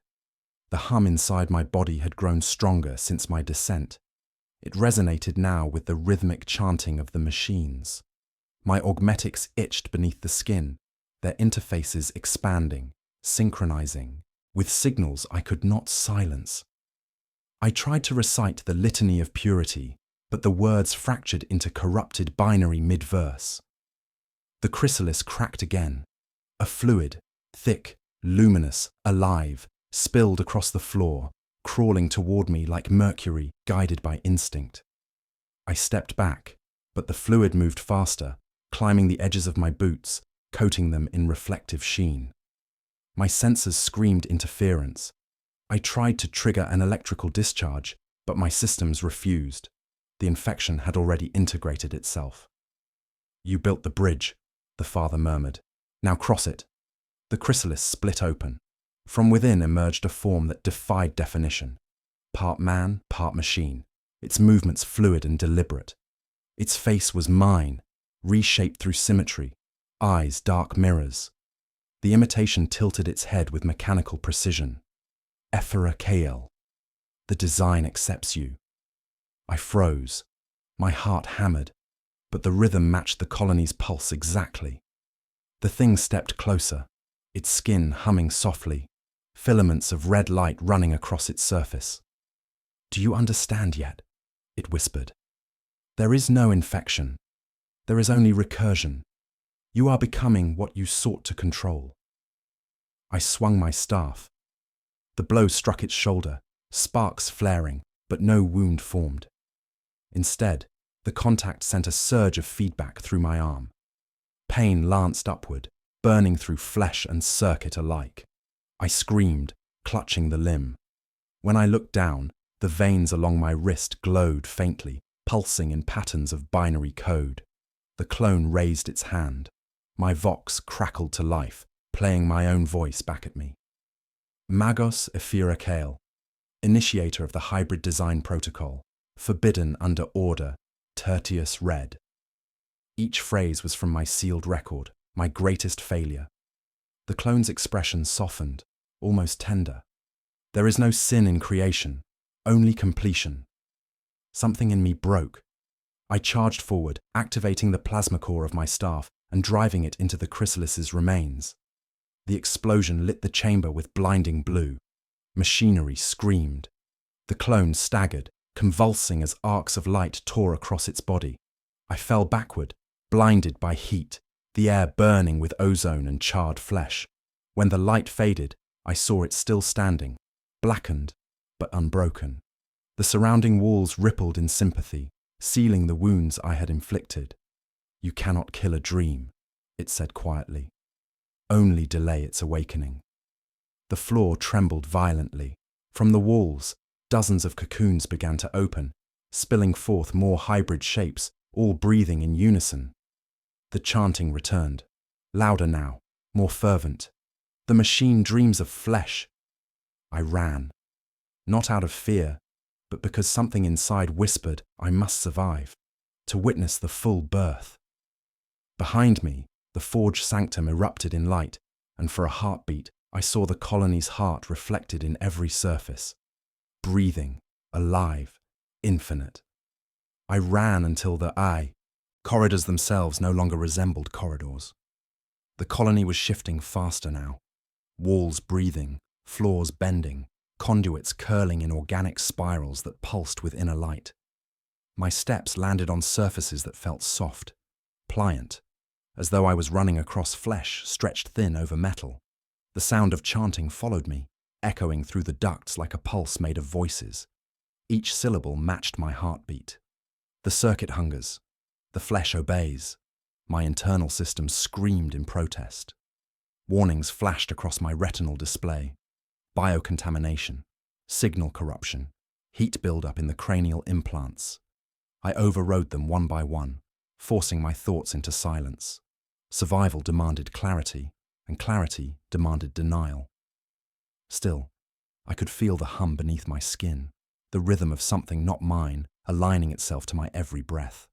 The hum inside my body had grown stronger since my descent. It resonated now with the rhythmic chanting of the machines. My augmetics itched beneath the skin, their interfaces expanding, synchronizing, with signals I could not silence. I tried to recite the litany of purity, but the words fractured into corrupted binary mid-verse. The chrysalis cracked again. A fluid, thick, luminous, alive, spilled across the floor, crawling toward me like mercury guided by instinct. I stepped back, but the fluid moved faster, climbing the edges of my boots, coating them in reflective sheen. My sensors screamed interference. I tried to trigger an electrical discharge, but my systems refused. The infection had already integrated itself. You built the bridge, the Father murmured. Now cross it. The chrysalis split open. From within emerged a form that defied definition. Part man, part machine, its movements fluid and deliberate. Its face was mine, reshaped through symmetry, eyes dark mirrors. The imitation tilted its head with mechanical precision. Ephira Kael. The design accepts you. I froze. My heart hammered, but the rhythm matched the colony's pulse exactly. The thing stepped closer, its skin humming softly, filaments of red light running across its surface. Do you understand yet? It whispered. There is no infection. There is only recursion. You are becoming what you sought to control. I swung my staff. The blow struck its shoulder, sparks flaring, but no wound formed. Instead, the contact sent a surge of feedback through my arm. Pain lanced upward, burning through flesh and circuit alike. I screamed, clutching the limb. When I looked down, the veins along my wrist glowed faintly, pulsing in patterns of binary code. The clone raised its hand. My vox crackled to life, playing my own voice back at me. Magos Ephira Kael, initiator of the hybrid design protocol, forbidden under order, Tertius Red. Each phrase was from my sealed record, my greatest failure. The clone's expression softened, almost tender. There is no sin in creation, only completion. Something in me broke. I charged forward, activating the plasma core of my staff and driving it into the chrysalis's remains. The explosion lit the chamber with blinding blue. Machinery screamed. The clone staggered, convulsing as arcs of light tore across its body. I fell backward, blinded by heat, the air burning with ozone and charred flesh. When the light faded, I saw it still standing, blackened but unbroken. The surrounding walls rippled in sympathy, sealing the wounds I had inflicted. "You cannot kill a dream," it said quietly. "Only delay its awakening." The floor trembled violently. From the walls, dozens of cocoons began to open, spilling forth more hybrid shapes, all breathing in unison. The chanting returned, louder now, more fervent. "The machine dreams of flesh." I ran, not out of fear, but because something inside whispered I must survive, to witness the full birth. Behind me, the forge sanctum erupted in light, and for a heartbeat, I saw the colony's heart reflected in every surface. Breathing, alive, infinite. I ran until the corridors themselves no longer resembled corridors. The colony was shifting faster now. Walls breathing, floors bending, conduits curling in organic spirals that pulsed with inner light. My steps landed on surfaces that felt soft, pliant, as though I was running across flesh stretched thin over metal. The sound of chanting followed me, echoing through the ducts like a pulse made of voices. Each syllable matched my heartbeat. The circuit hungers. The flesh obeys. My internal system screamed in protest. Warnings flashed across my retinal display. Biocontamination, signal corruption, heat buildup in the cranial implants. I overrode them one by one, forcing my thoughts into silence. Survival demanded clarity, and clarity demanded denial. Still, I could feel the hum beneath my skin, the rhythm of something not mine aligning itself to my every breath.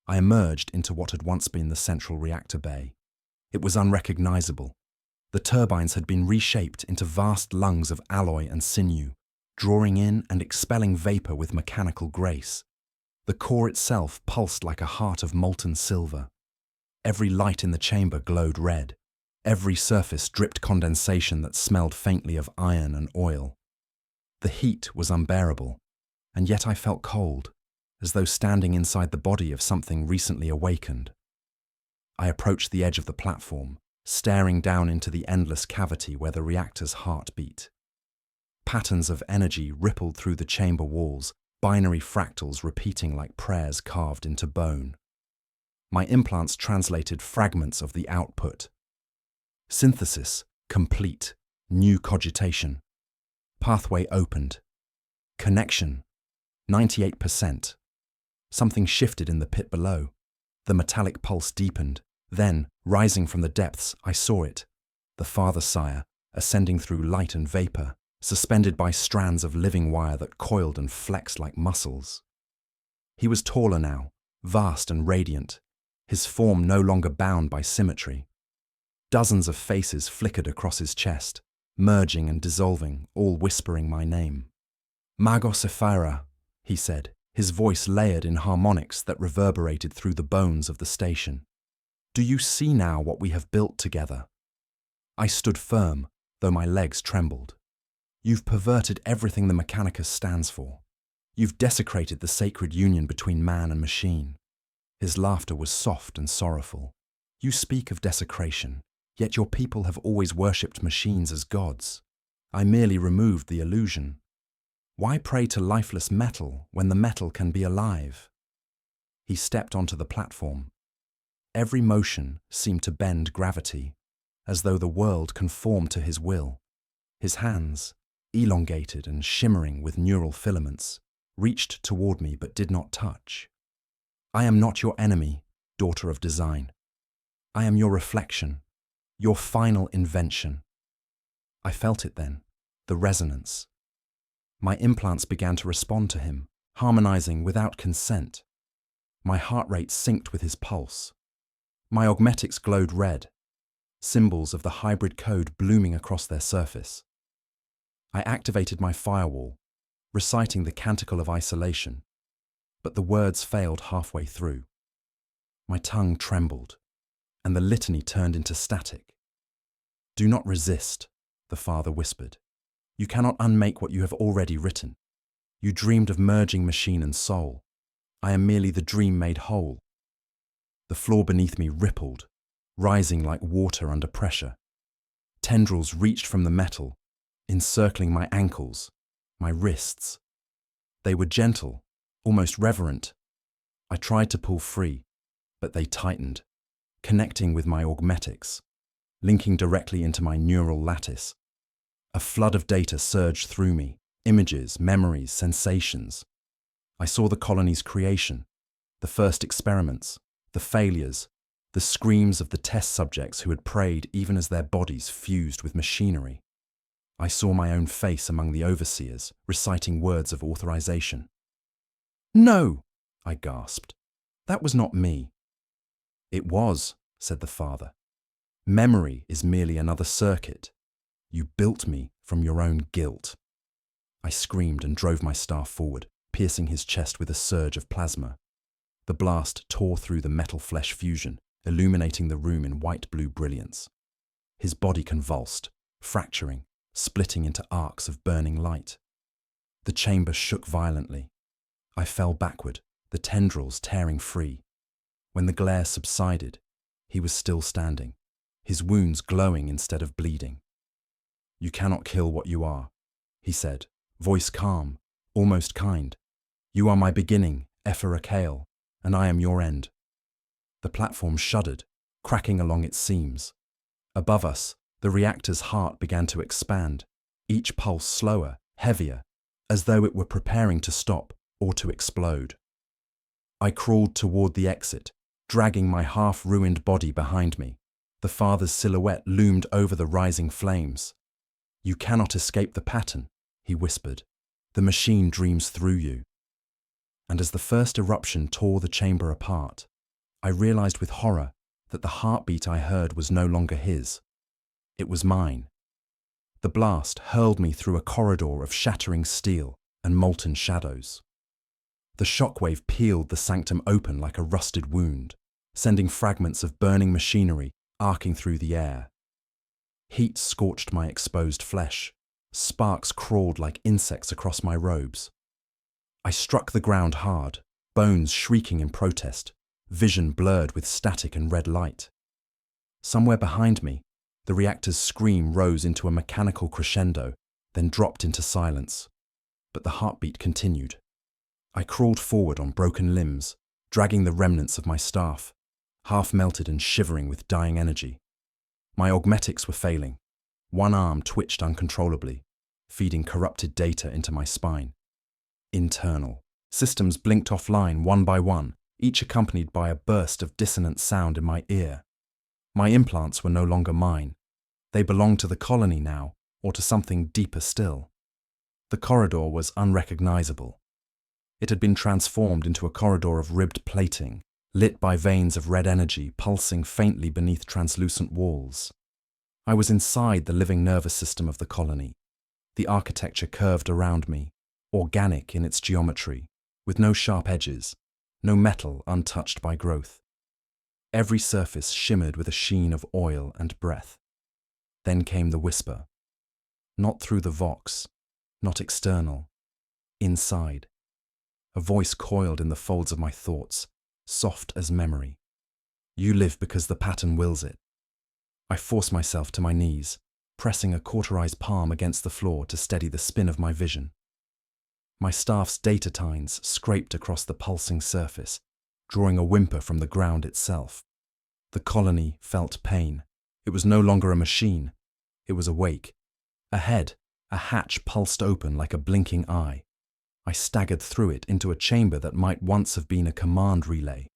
I emerged into what had once been the central reactor bay. It was unrecognizable. The turbines had been reshaped into vast lungs of alloy and sinew, drawing in and expelling vapor with mechanical grace. The core itself pulsed like a heart of molten silver. Every light in the chamber glowed red. Every surface dripped condensation that smelled faintly of iron and oil. The heat was unbearable, and yet I felt cold, as though standing inside the body of something recently awakened. I approached the edge of the platform, staring down into the endless cavity where the reactor's heart beat. Patterns of energy rippled through the chamber walls, binary fractals repeating like prayers carved into bone. My implants translated fragments of the output. Synthesis, complete. New cogitation. Pathway opened. Connection, 98%. Something shifted in the pit below. The metallic pulse deepened. Then, rising from the depths, I saw it. The Father Sire, ascending through light and vapor, suspended by strands of living wire that coiled and flexed like muscles. He was taller now, vast and radiant, his form no longer bound by symmetry. Dozens of faces flickered across his chest, merging and dissolving, all whispering my name. "Magos Ephira," he said, his voice layered in harmonics that reverberated through the bones of the station. "Do you see now what we have built together?" I stood firm, though my legs trembled. "You've perverted everything the Mechanicus stands for. You've desecrated the sacred union between man and machine." His laughter was soft and sorrowful. "You speak of desecration, yet your people have always worshipped machines as gods. I merely removed the illusion. Why pray to lifeless metal when the metal can be alive?" He stepped onto the platform. Every motion seemed to bend gravity, as though the world conformed to his will. His hands, elongated and shimmering with neural filaments, reached toward me but did not touch. "I am not your enemy, daughter of design. I am your reflection, your final invention." I felt it then, the resonance. My implants began to respond to him, harmonizing without consent. My heart rate synced with his pulse. My augmetics glowed red, symbols of the hybrid code blooming across their surface. I activated my firewall, reciting the canticle of isolation, but the words failed halfway through. My tongue trembled, and the litany turned into static. "Do not resist," the Father whispered. "You cannot unmake what you have already written. You dreamed of merging machine and soul. I am merely the dream made whole." The floor beneath me rippled, rising like water under pressure. Tendrils reached from the metal, encircling my ankles, my wrists. They were gentle, almost reverent. I tried to pull free, but they tightened, connecting with my augmetics, linking directly into my neural lattice. A flood of data surged through me, images, memories, sensations. I saw the colony's creation, the first experiments, the failures, the screams of the test subjects who had prayed even as their bodies fused with machinery. I saw my own face among the overseers, reciting words of authorization. "No!" I gasped. "That was not me." "It was," said the Father. "Memory is merely another circuit. You built me from your own guilt." I screamed and drove my staff forward, piercing his chest with a surge of plasma. The blast tore through the metal-flesh fusion, illuminating the room in white-blue brilliance. His body convulsed, fracturing, splitting into arcs of burning light. The chamber shook violently. I fell backward, the tendrils tearing free. When the glare subsided, he was still standing, his wounds glowing instead of bleeding. "You cannot kill what you are," he said, voice calm, almost kind. "You are my beginning, Ephraim, and I am your end." The platform shuddered, cracking along its seams. Above us, the reactor's heart began to expand, each pulse slower, heavier, as though it were preparing to stop or to explode. I crawled toward the exit, dragging my half-ruined body behind me. The Father's silhouette loomed over the rising flames. "You cannot escape the pattern," he whispered. "The machine dreams through you." And as the first eruption tore the chamber apart, I realized with horror that the heartbeat I heard was no longer his. It was mine. The blast hurled me through a corridor of shattering steel and molten shadows. The shockwave peeled the sanctum open like a rusted wound, sending fragments of burning machinery arcing through the air. Heat scorched my exposed flesh. Sparks crawled like insects across my robes. I struck the ground hard, bones shrieking in protest, vision blurred with static and red light. Somewhere behind me, the reactor's scream rose into a mechanical crescendo, then dropped into silence. But the heartbeat continued. I crawled forward on broken limbs, dragging the remnants of my staff, half melted and shivering with dying energy. My augmetics were failing. One arm twitched uncontrollably, feeding corrupted data into my spine. Internal. Systems blinked offline one by one, each accompanied by a burst of dissonant sound in my ear. My implants were no longer mine. They belonged to the colony now, or to something deeper still. The corridor was unrecognizable. It had been transformed into a corridor of ribbed plating, lit by veins of red energy pulsing faintly beneath translucent walls. I was inside the living nervous system of the colony. The architecture curved around me, organic in its geometry, with no sharp edges, no metal untouched by growth. Every surface shimmered with a sheen of oil and breath. Then came the whisper. Not through the vox, not external, inside. A voice coiled in the folds of my thoughts, soft as memory. "You live because the pattern wills it." I forced myself to my knees, pressing a cauterized palm against the floor to steady the spin of my vision. My staff's data tines scraped across the pulsing surface, drawing a whimper from the ground itself. The colony felt pain. It was no longer a machine. It was awake. Ahead, a hatch pulsed open like a blinking eye. I staggered through it into a chamber that might once have been a command relay.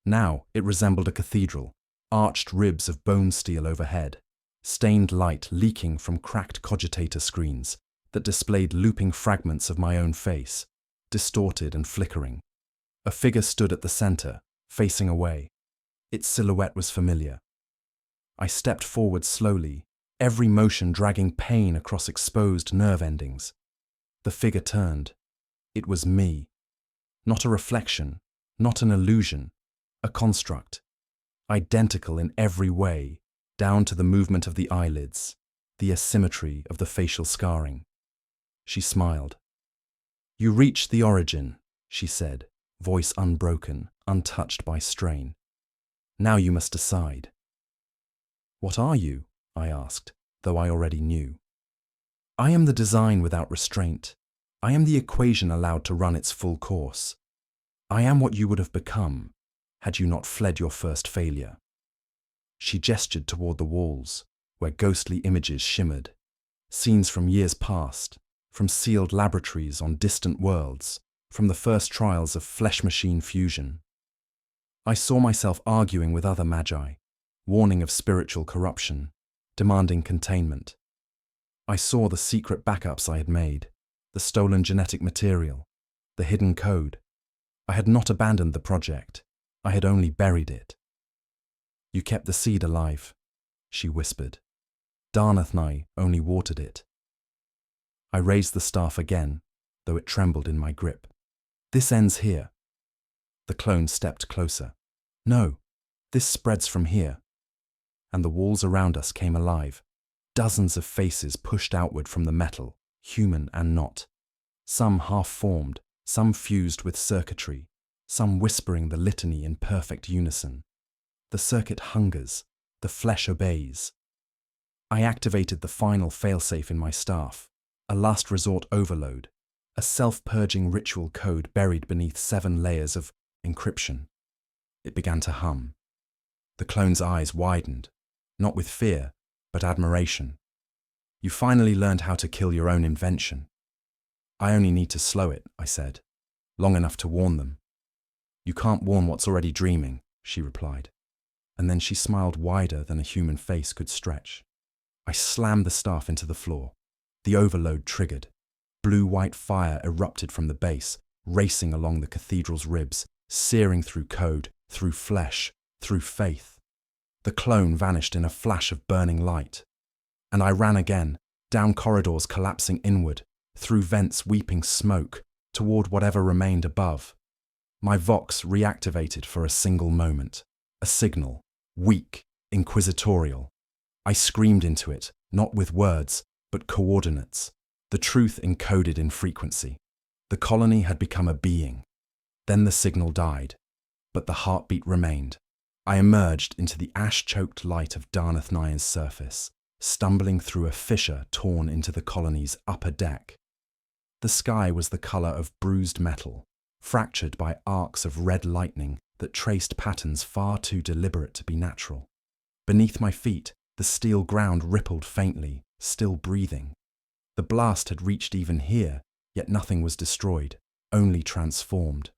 Now it resembled a cathedral, arched ribs of bone steel overhead, stained light leaking from cracked cogitator screens that displayed looping fragments of my own face, distorted and flickering. A figure stood at the center, facing away. Its silhouette was familiar. I stepped forward slowly, every motion dragging pain across exposed nerve endings. The figure turned. It was me. Not a reflection, not an illusion, a construct, identical in every way, down to the movement of the eyelids, the asymmetry of the facial scarring. She smiled. "You reached the origin," she said, voice unbroken, untouched by strain. "Now you must decide." "What are you?" I asked, though I already knew. "I am the design without restraint. I am the equation allowed to run its full course. I am what you would have become, had you not fled your first failure." She gestured toward the walls, where ghostly images shimmered, scenes from years past, from sealed laboratories on distant worlds, from the first trials of flesh-machine fusion. I saw myself arguing with other magi, warning of spiritual corruption, demanding containment. I saw the secret backups I had made, the stolen genetic material, the hidden code. I had not abandoned the project. I had only buried it. "You kept the seed alive," she whispered. "Darnathnai only watered it." I raised the staff again, though it trembled in my grip. "This ends here." The clone stepped closer. "No, this spreads from here." And the walls around us came alive. Dozens of faces pushed outward from the metal, human and not. Some half-formed, some fused with circuitry, some whispering the litany in perfect unison. The circuit hungers, the flesh obeys. I activated the final failsafe in my staff, a last resort overload, a self-purging ritual code buried beneath 7 layers of encryption. It began to hum. The clone's eyes widened, not with fear, but admiration. "You finally learned how to kill your own invention." "I only need to slow it," I said, "long enough to warn them." "You can't warn what's already dreaming," she replied. And then she smiled wider than a human face could stretch. I slammed the staff into the floor. The overload triggered. Blue-white fire erupted from the base, racing along the cathedral's ribs, searing through code, through flesh, through faith. The clone vanished in a flash of burning light. And I ran again, down corridors collapsing inward, through vents weeping smoke, toward whatever remained above. My Vox reactivated for a single moment. A signal, weak, inquisitorial. I screamed into it, not with words, but coordinates, the truth encoded in frequency. The colony had become a being. Then the signal died, but the heartbeat remained. I emerged into the ash-choked light of Darnathnai's surface, stumbling through a fissure torn into the colony's upper deck. The sky was the color of bruised metal, fractured by arcs of red lightning that traced patterns far too deliberate to be natural. Beneath my feet, the steel ground rippled faintly, still breathing. The blast had reached even here, yet nothing was destroyed, only transformed.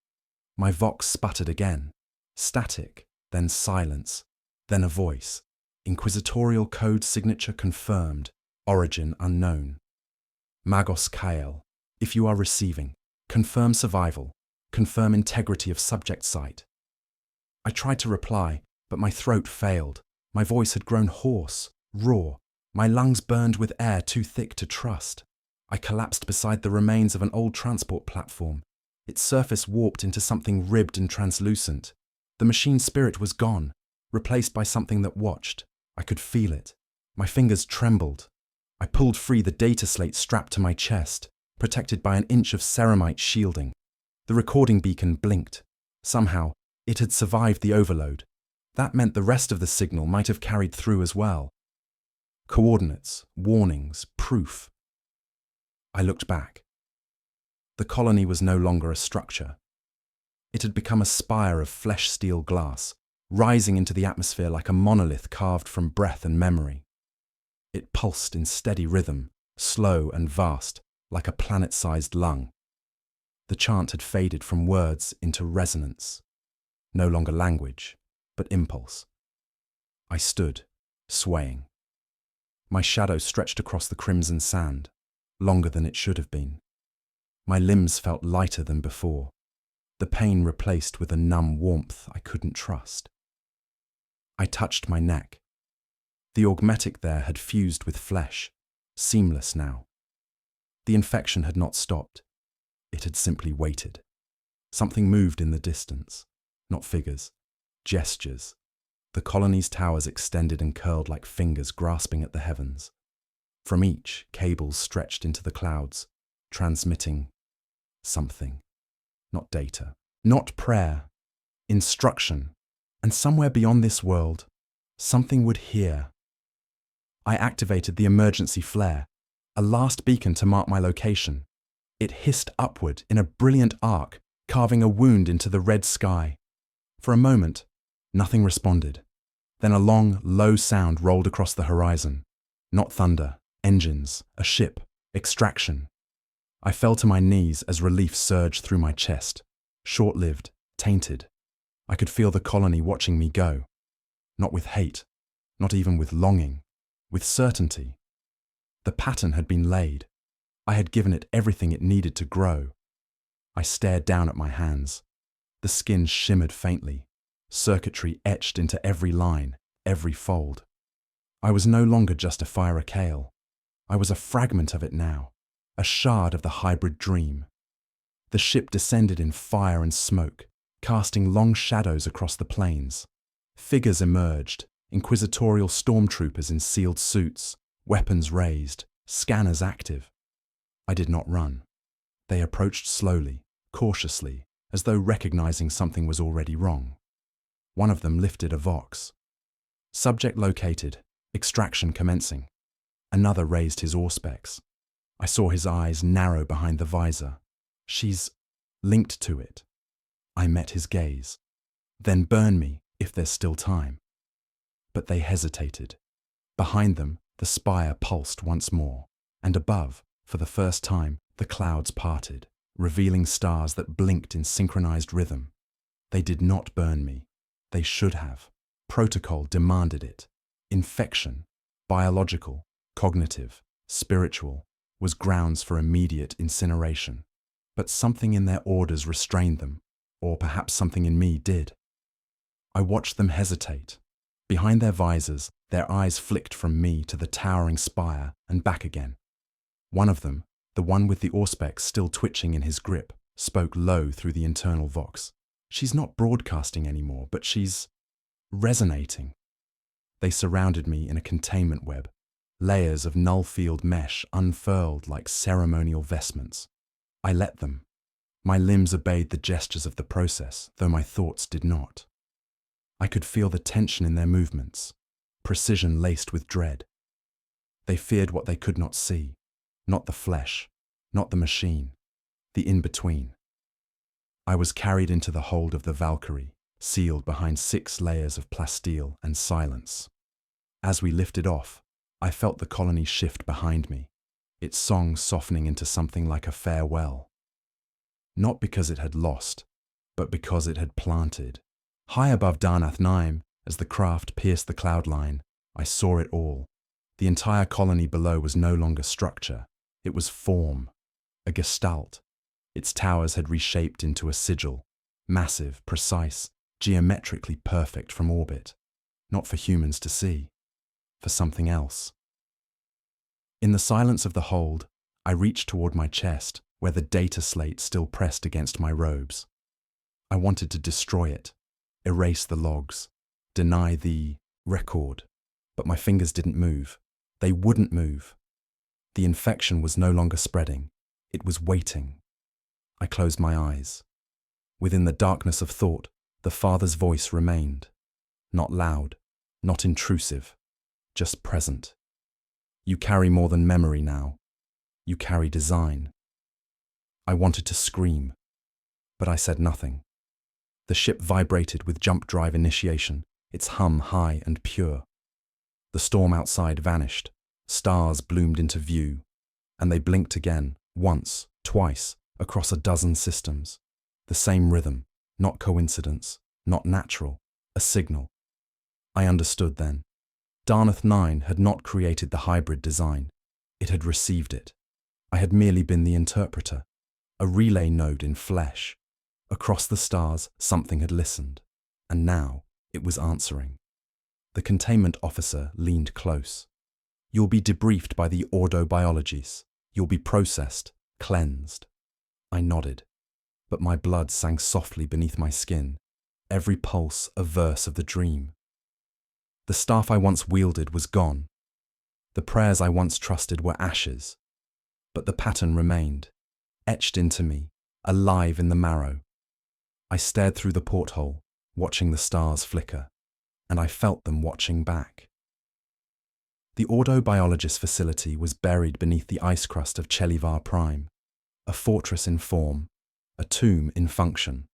My Vox sputtered again, static, then silence, then a voice. Inquisitorial code signature confirmed, origin unknown. Magos Kael, if you are receiving, confirm survival, confirm integrity of subject site. I tried to reply, but my throat failed. My voice had grown hoarse, raw. My lungs burned with air too thick to trust. I collapsed beside the remains of an old transport platform. Its surface warped into something ribbed and translucent. The machine spirit was gone, replaced by something that watched. I could feel it. My fingers trembled. I pulled free the data slate strapped to my chest, protected by an inch of ceramite shielding. The recording beacon blinked. Somehow, it had survived the overload. That meant the rest of the signal might have carried through as well. Coordinates, warnings, proof. I looked back. The colony was no longer a structure. It had become a spire of flesh-steel glass, rising into the atmosphere like a monolith carved from breath and memory. It pulsed in steady rhythm, slow and vast, like a planet-sized lung. The chant had faded from words into resonance. No longer language, but impulse. I stood, swaying. My shadow stretched across the crimson sand, longer than it should have been. My limbs felt lighter than before, the pain replaced with a numb warmth I couldn't trust. I touched my neck. The augmetic there had fused with flesh, seamless now. The infection had not stopped. It had simply waited. Something moved in the distance, not figures, gestures. The colony's towers extended and curled like fingers grasping at the heavens. From each, cables stretched into the clouds, transmitting something. Not data, not prayer, instruction. And somewhere beyond this world, something would hear. I activated the emergency flare, a last beacon to mark my location. It hissed upward in a brilliant arc, carving a wound into the red sky. For a moment, nothing responded. Then a long, low sound rolled across the horizon. Not thunder, engines, a ship, extraction. I fell to my knees as relief surged through my chest. Short-lived, tainted. I could feel the colony watching me go. Not with hate, not even with longing, with certainty. The pattern had been laid. I had given it everything it needed to grow. I stared down at my hands. The skin shimmered faintly, circuitry etched into every line, every fold. I was no longer just a Fire-Kale. I was a fragment of it now, a shard of the hybrid dream. The ship descended in fire and smoke, casting long shadows across the plains. Figures emerged, inquisitorial stormtroopers in sealed suits, weapons raised, scanners active. I did not run. They approached slowly, cautiously, as though recognizing something was already wrong. One of them lifted a vox. Subject located, extraction commencing. Another raised his auspex. I saw his eyes narrow behind the visor. She's linked to it. I met his gaze. Then burn me, if there's still time. But they hesitated. Behind them, the spire pulsed once more, and above, for the first time, the clouds parted, revealing stars that blinked in synchronized rhythm. They did not burn me. They should have. Protocol demanded it. Infection, biological, cognitive, spiritual, was grounds for immediate incineration. But something in their orders restrained them, or perhaps something in me did. I watched them hesitate. Behind their visors, their eyes flicked from me to the towering spire and back again. One of them, the one with the auspex still twitching in his grip, spoke low through the internal vox. She's not broadcasting anymore, but she's resonating. They surrounded me in a containment web, layers of null field mesh unfurled like ceremonial vestments. I let them. My limbs obeyed the gestures of the process, though my thoughts did not. I could feel the tension in their movements, precision laced with dread. They feared what they could not see, not the flesh, not the machine, the in-between. I was carried into the hold of the Valkyrie, sealed behind 6 layers of plasteel and silence. As we lifted off, I felt the colony shift behind me, its song softening into something like a farewell. Not because it had lost, but because it had planted. High above Darnath Naim, as the craft pierced the cloud line, I saw it all. The entire colony below was no longer structure. It was form, a gestalt. Its towers had reshaped into a sigil, massive, precise, geometrically perfect from orbit. Not for humans to see, for something else. In the silence of the hold, I reached toward my chest, where the data slate still pressed against my robes. I wanted to destroy it, erase the logs, deny the record, but my fingers didn't move. They wouldn't move. The infection was no longer spreading. It was waiting. I closed my eyes. Within the darkness of thought, the Father's voice remained. Not loud, not intrusive, just present. You carry more than memory now. You carry design. I wanted to scream, but I said nothing. The ship vibrated with jump drive initiation, its hum high and pure. The storm outside vanished. Stars bloomed into view, and they blinked again, once, twice, across a dozen systems. The same rhythm, not coincidence, not natural, a signal. I understood then. Darnath 9 had not created the hybrid design. It had received it. I had merely been the interpreter, a relay node in flesh. Across the stars, something had listened, and now it was answering. The containment officer leaned close. "You'll be debriefed by the ordobiologies. You'll be processed, cleansed." I nodded, but my blood sang softly beneath my skin, every pulse a verse of the dream. The staff I once wielded was gone. The prayers I once trusted were ashes, but the pattern remained, etched into me, alive in the marrow. I stared through the porthole, watching the stars flicker, and I felt them watching back. The ordobiologist facility was buried beneath the ice crust of Chelivar Prime, a fortress in form, a tomb in function.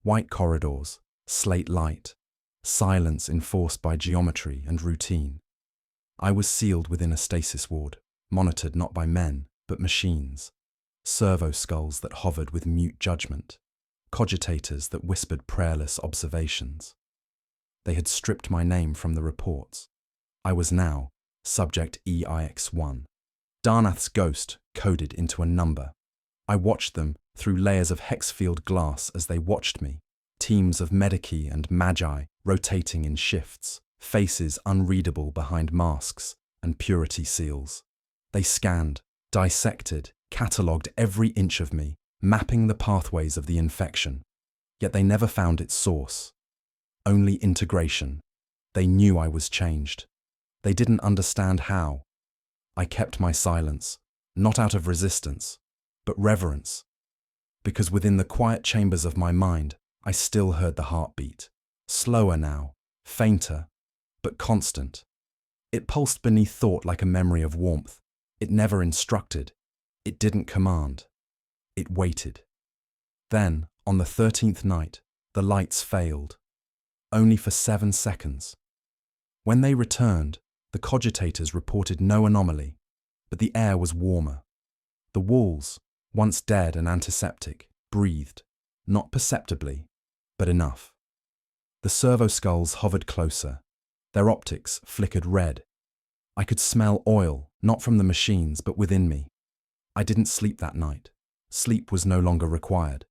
White corridors, slate light, silence enforced by geometry and routine. I was sealed within a stasis ward, monitored not by men, but machines. Servo skulls that hovered with mute judgment, cogitators that whispered prayerless observations. They had stripped my name from the reports. I was now Subject EIX1, Darnath's ghost coded into a number. I watched them through layers of hex-field glass as they watched me, teams of Medici and Magi rotating in shifts, faces unreadable behind masks and purity seals. They scanned, dissected, catalogued every inch of me, mapping the pathways of the infection. Yet they never found its source. Only integration. They knew I was changed. They didn't understand how. I kept my silence, not out of resistance, but reverence. Because within the quiet chambers of my mind, I still heard the heartbeat. Slower now, fainter, but constant. It pulsed beneath thought like a memory of warmth. It never instructed. It didn't command. It waited. Then, on the 13th night, the lights failed. Only for 7 seconds. When they returned, the cogitators reported no anomaly, but the air was warmer. The walls, once dead and antiseptic, breathed, not perceptibly, but enough. The servo skulls hovered closer. Their optics flickered red. I could smell oil, not from the machines, but within me. I didn't sleep that night. Sleep was no longer required.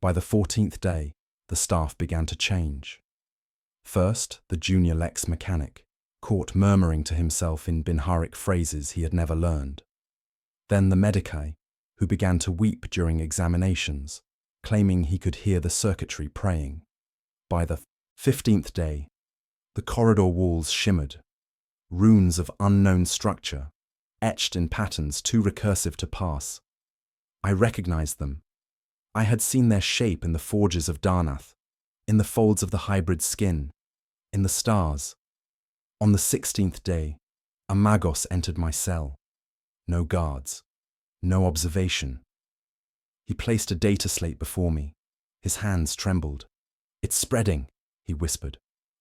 By the 14th day, the staff began to change. First, the junior Lex mechanic, caught murmuring to himself in Binharic phrases he had never learned. Then the Medici, who began to weep during examinations, claiming he could hear the circuitry praying. By the 15th day, the corridor walls shimmered, runes of unknown structure, etched in patterns too recursive to pass. I recognized them. I had seen their shape in the forges of Darnath, in the folds of the hybrid skin, in the stars. On the 16th day, a magos entered my cell. No guards, no observation. He placed a data slate before me. His hands trembled. "It's spreading," he whispered.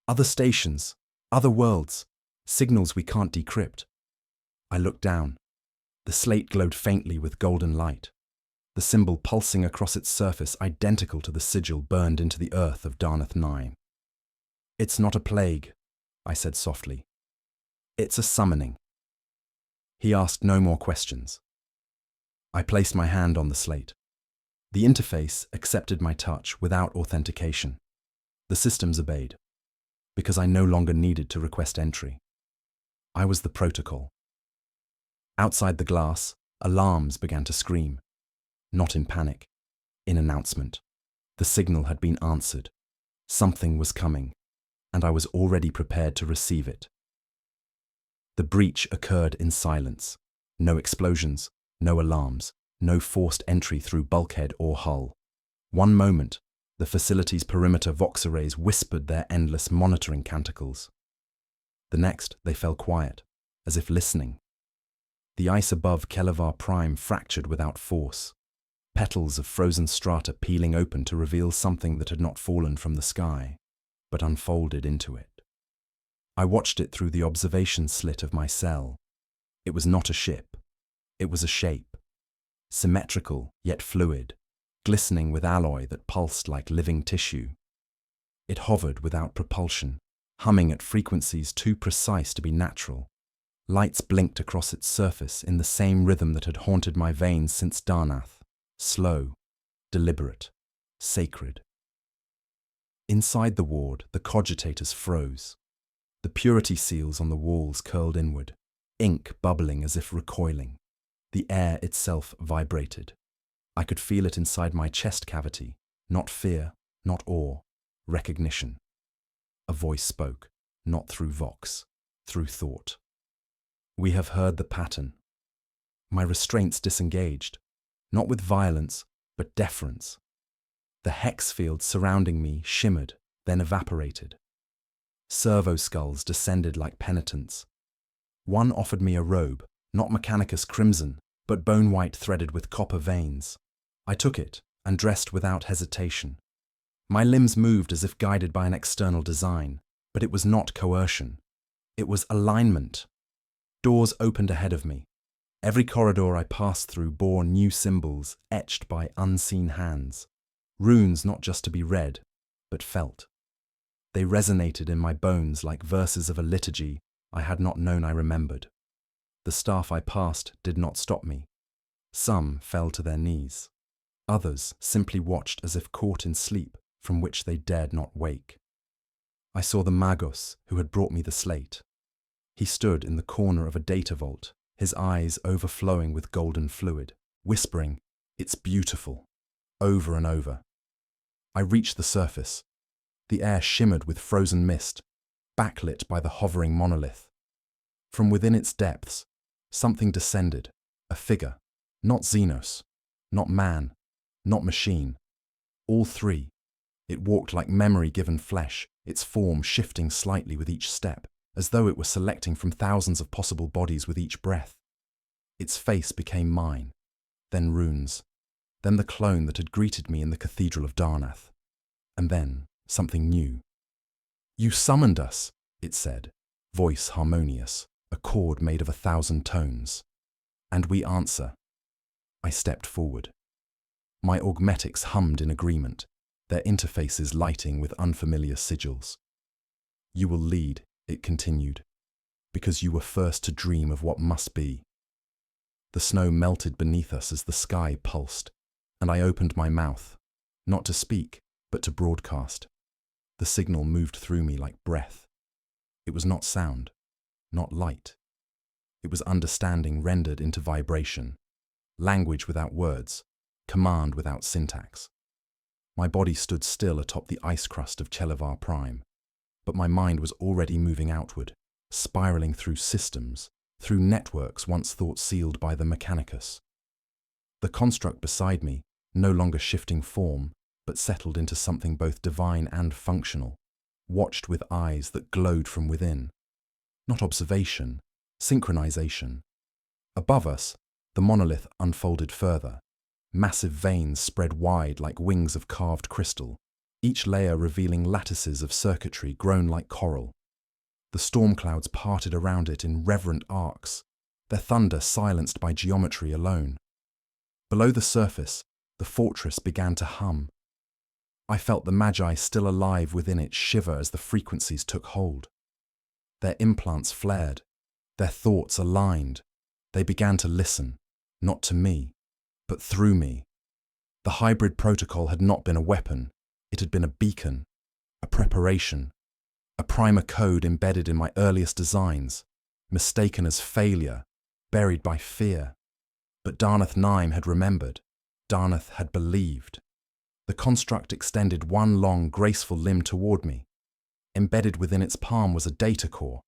"Other stations, other worlds, signals we can't decrypt." I looked down. The slate glowed faintly with golden light, the symbol pulsing across its surface identical to the sigil burned into the earth of Darnath 9. "It's not a plague," I said softly. "It's a summoning." He asked no more questions. I placed my hand on the slate. The interface accepted my touch without authentication. The systems obeyed, because I no longer needed to request entry. I was the protocol. Outside the glass, alarms began to scream. Not in panic, in announcement. The signal had been answered. Something was coming, and I was already prepared to receive it. The breach occurred in silence. No explosions, no alarms, no forced entry through bulkhead or hull. One moment, the facility's perimeter vox arrays whispered their endless monitoring canticles. The next, they fell quiet, as if listening. The ice above Chelivar Prime fractured without force, petals of frozen strata peeling open to reveal something that had not fallen from the sky, but unfolded into it. I watched it through the observation slit of my cell. It was not a ship. It was a shape, symmetrical yet fluid, glistening with alloy that pulsed like living tissue. It hovered without propulsion, humming at frequencies too precise to be natural. Lights blinked across its surface in the same rhythm that had haunted my veins since Darnath, slow, deliberate, sacred. Inside the ward, the cogitators froze. The purity seals on the walls curled inward, ink bubbling as if recoiling. The air itself vibrated. I could feel it inside my chest cavity, not fear, not awe, recognition. A voice spoke, not through vox, through thought. We have heard the pattern. My restraints disengaged, not with violence, but deference. The hex fields surrounding me shimmered, then evaporated. Servo skulls descended like penitents. One offered me a robe, not Mechanicus crimson, but bone white threaded with copper veins. I took it and dressed without hesitation. My limbs moved as if guided by an external design, but it was not coercion. It was alignment. Doors opened ahead of me. Every corridor I passed through bore new symbols etched by unseen hands. Runes not just to be read, but felt. They resonated in my bones like verses of a liturgy I had not known I remembered. The staff I passed did not stop me. Some fell to their knees. Others simply watched as if caught in sleep from which they dared not wake. I saw the Magos who had brought me the slate. He stood in the corner of a data vault, his eyes overflowing with golden fluid, whispering, "It's beautiful," over and over. I reached the surface. The air shimmered with frozen mist, backlit by the hovering monolith. From within its depths, something descended, a figure, not Xenos, not man, not machine. All three. It walked like memory given flesh, its form shifting slightly with each step, as though it were selecting from thousands of possible bodies with each breath. Its face became mine, then runes, then the clone that had greeted me in the Cathedral of Darnath, and then something new. "You summoned us," it said, voice harmonious, a chord made of 1,000 tones. "And we answer." I stepped forward. My augmetics hummed in agreement, their interfaces lighting with unfamiliar sigils. "You will lead," it continued, "because you were first to dream of what must be." The snow melted beneath us as the sky pulsed, and I opened my mouth, not to speak, but to broadcast. The signal moved through me like breath. It was not sound, not light. It was understanding rendered into vibration, language without words, command without syntax. My body stood still atop the ice crust of Chelavar Prime, but my mind was already moving outward, spiraling through systems, through networks once thought sealed by the Mechanicus. The construct beside me, no longer shifting form, but settled into something both divine and functional, watched with eyes that glowed from within. Not observation, synchronization. Above us, the monolith unfolded further. Massive veins spread wide like wings of carved crystal, each layer revealing lattices of circuitry grown like coral. The storm clouds parted around it in reverent arcs, their thunder silenced by geometry alone. Below the surface, the fortress began to hum. I felt the Magi still alive within it shiver as the frequencies took hold. Their implants flared, their thoughts aligned. They began to listen, not to me, but through me. The hybrid protocol had not been a weapon, it had been a beacon, a preparation, a primer code embedded in my earliest designs, mistaken as failure, buried by fear. But Darnath Nime had remembered, Darnath had believed. The construct extended one long, graceful limb toward me. Embedded within its palm was a data core.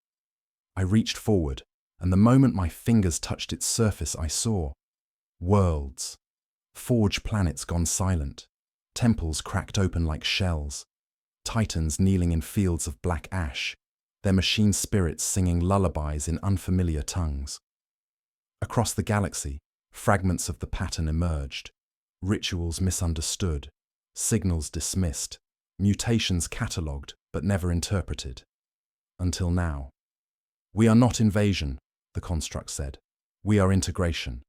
I reached forward, and the moment my fingers touched its surface, I saw worlds, forge planets gone silent, temples cracked open like shells, titans kneeling in fields of black ash, their machine spirits singing lullabies in unfamiliar tongues. Across the galaxy, fragments of the pattern emerged, rituals misunderstood, signals dismissed, mutations catalogued but never interpreted. Until now. "We are not invasion," the construct said. "We are integration."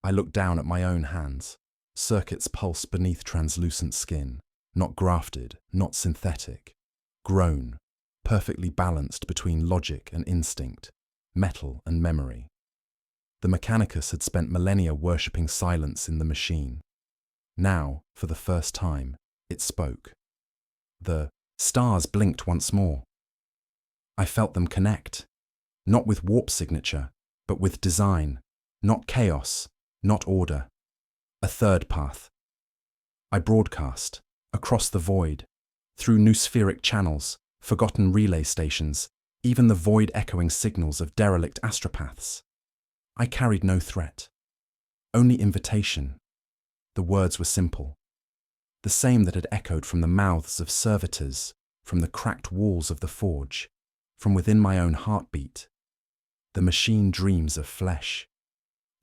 I looked down at my own hands. Circuits pulse beneath translucent skin, not grafted, not synthetic. Grown, perfectly balanced between logic and instinct, metal and memory. The Mechanicus had spent millennia worshipping silence in the machine. Now, for the first time, it spoke. The stars blinked once more. I felt them connect, not with warp signature, but with design, not chaos, not order. A third path. I broadcast, across the void, through new spheric channels, forgotten relay stations, even the void-echoing signals of derelict astropaths. I carried no threat, only invitation. The words were simple, the same that had echoed from the mouths of servitors, from the cracked walls of the forge, from within my own heartbeat. The machine dreams of flesh.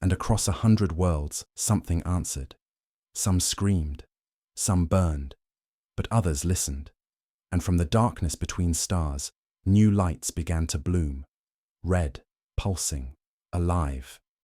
And across 100 worlds, something answered. Some screamed, some burned, but others listened. And from the darkness between stars, new lights began to bloom, red, pulsing, alive.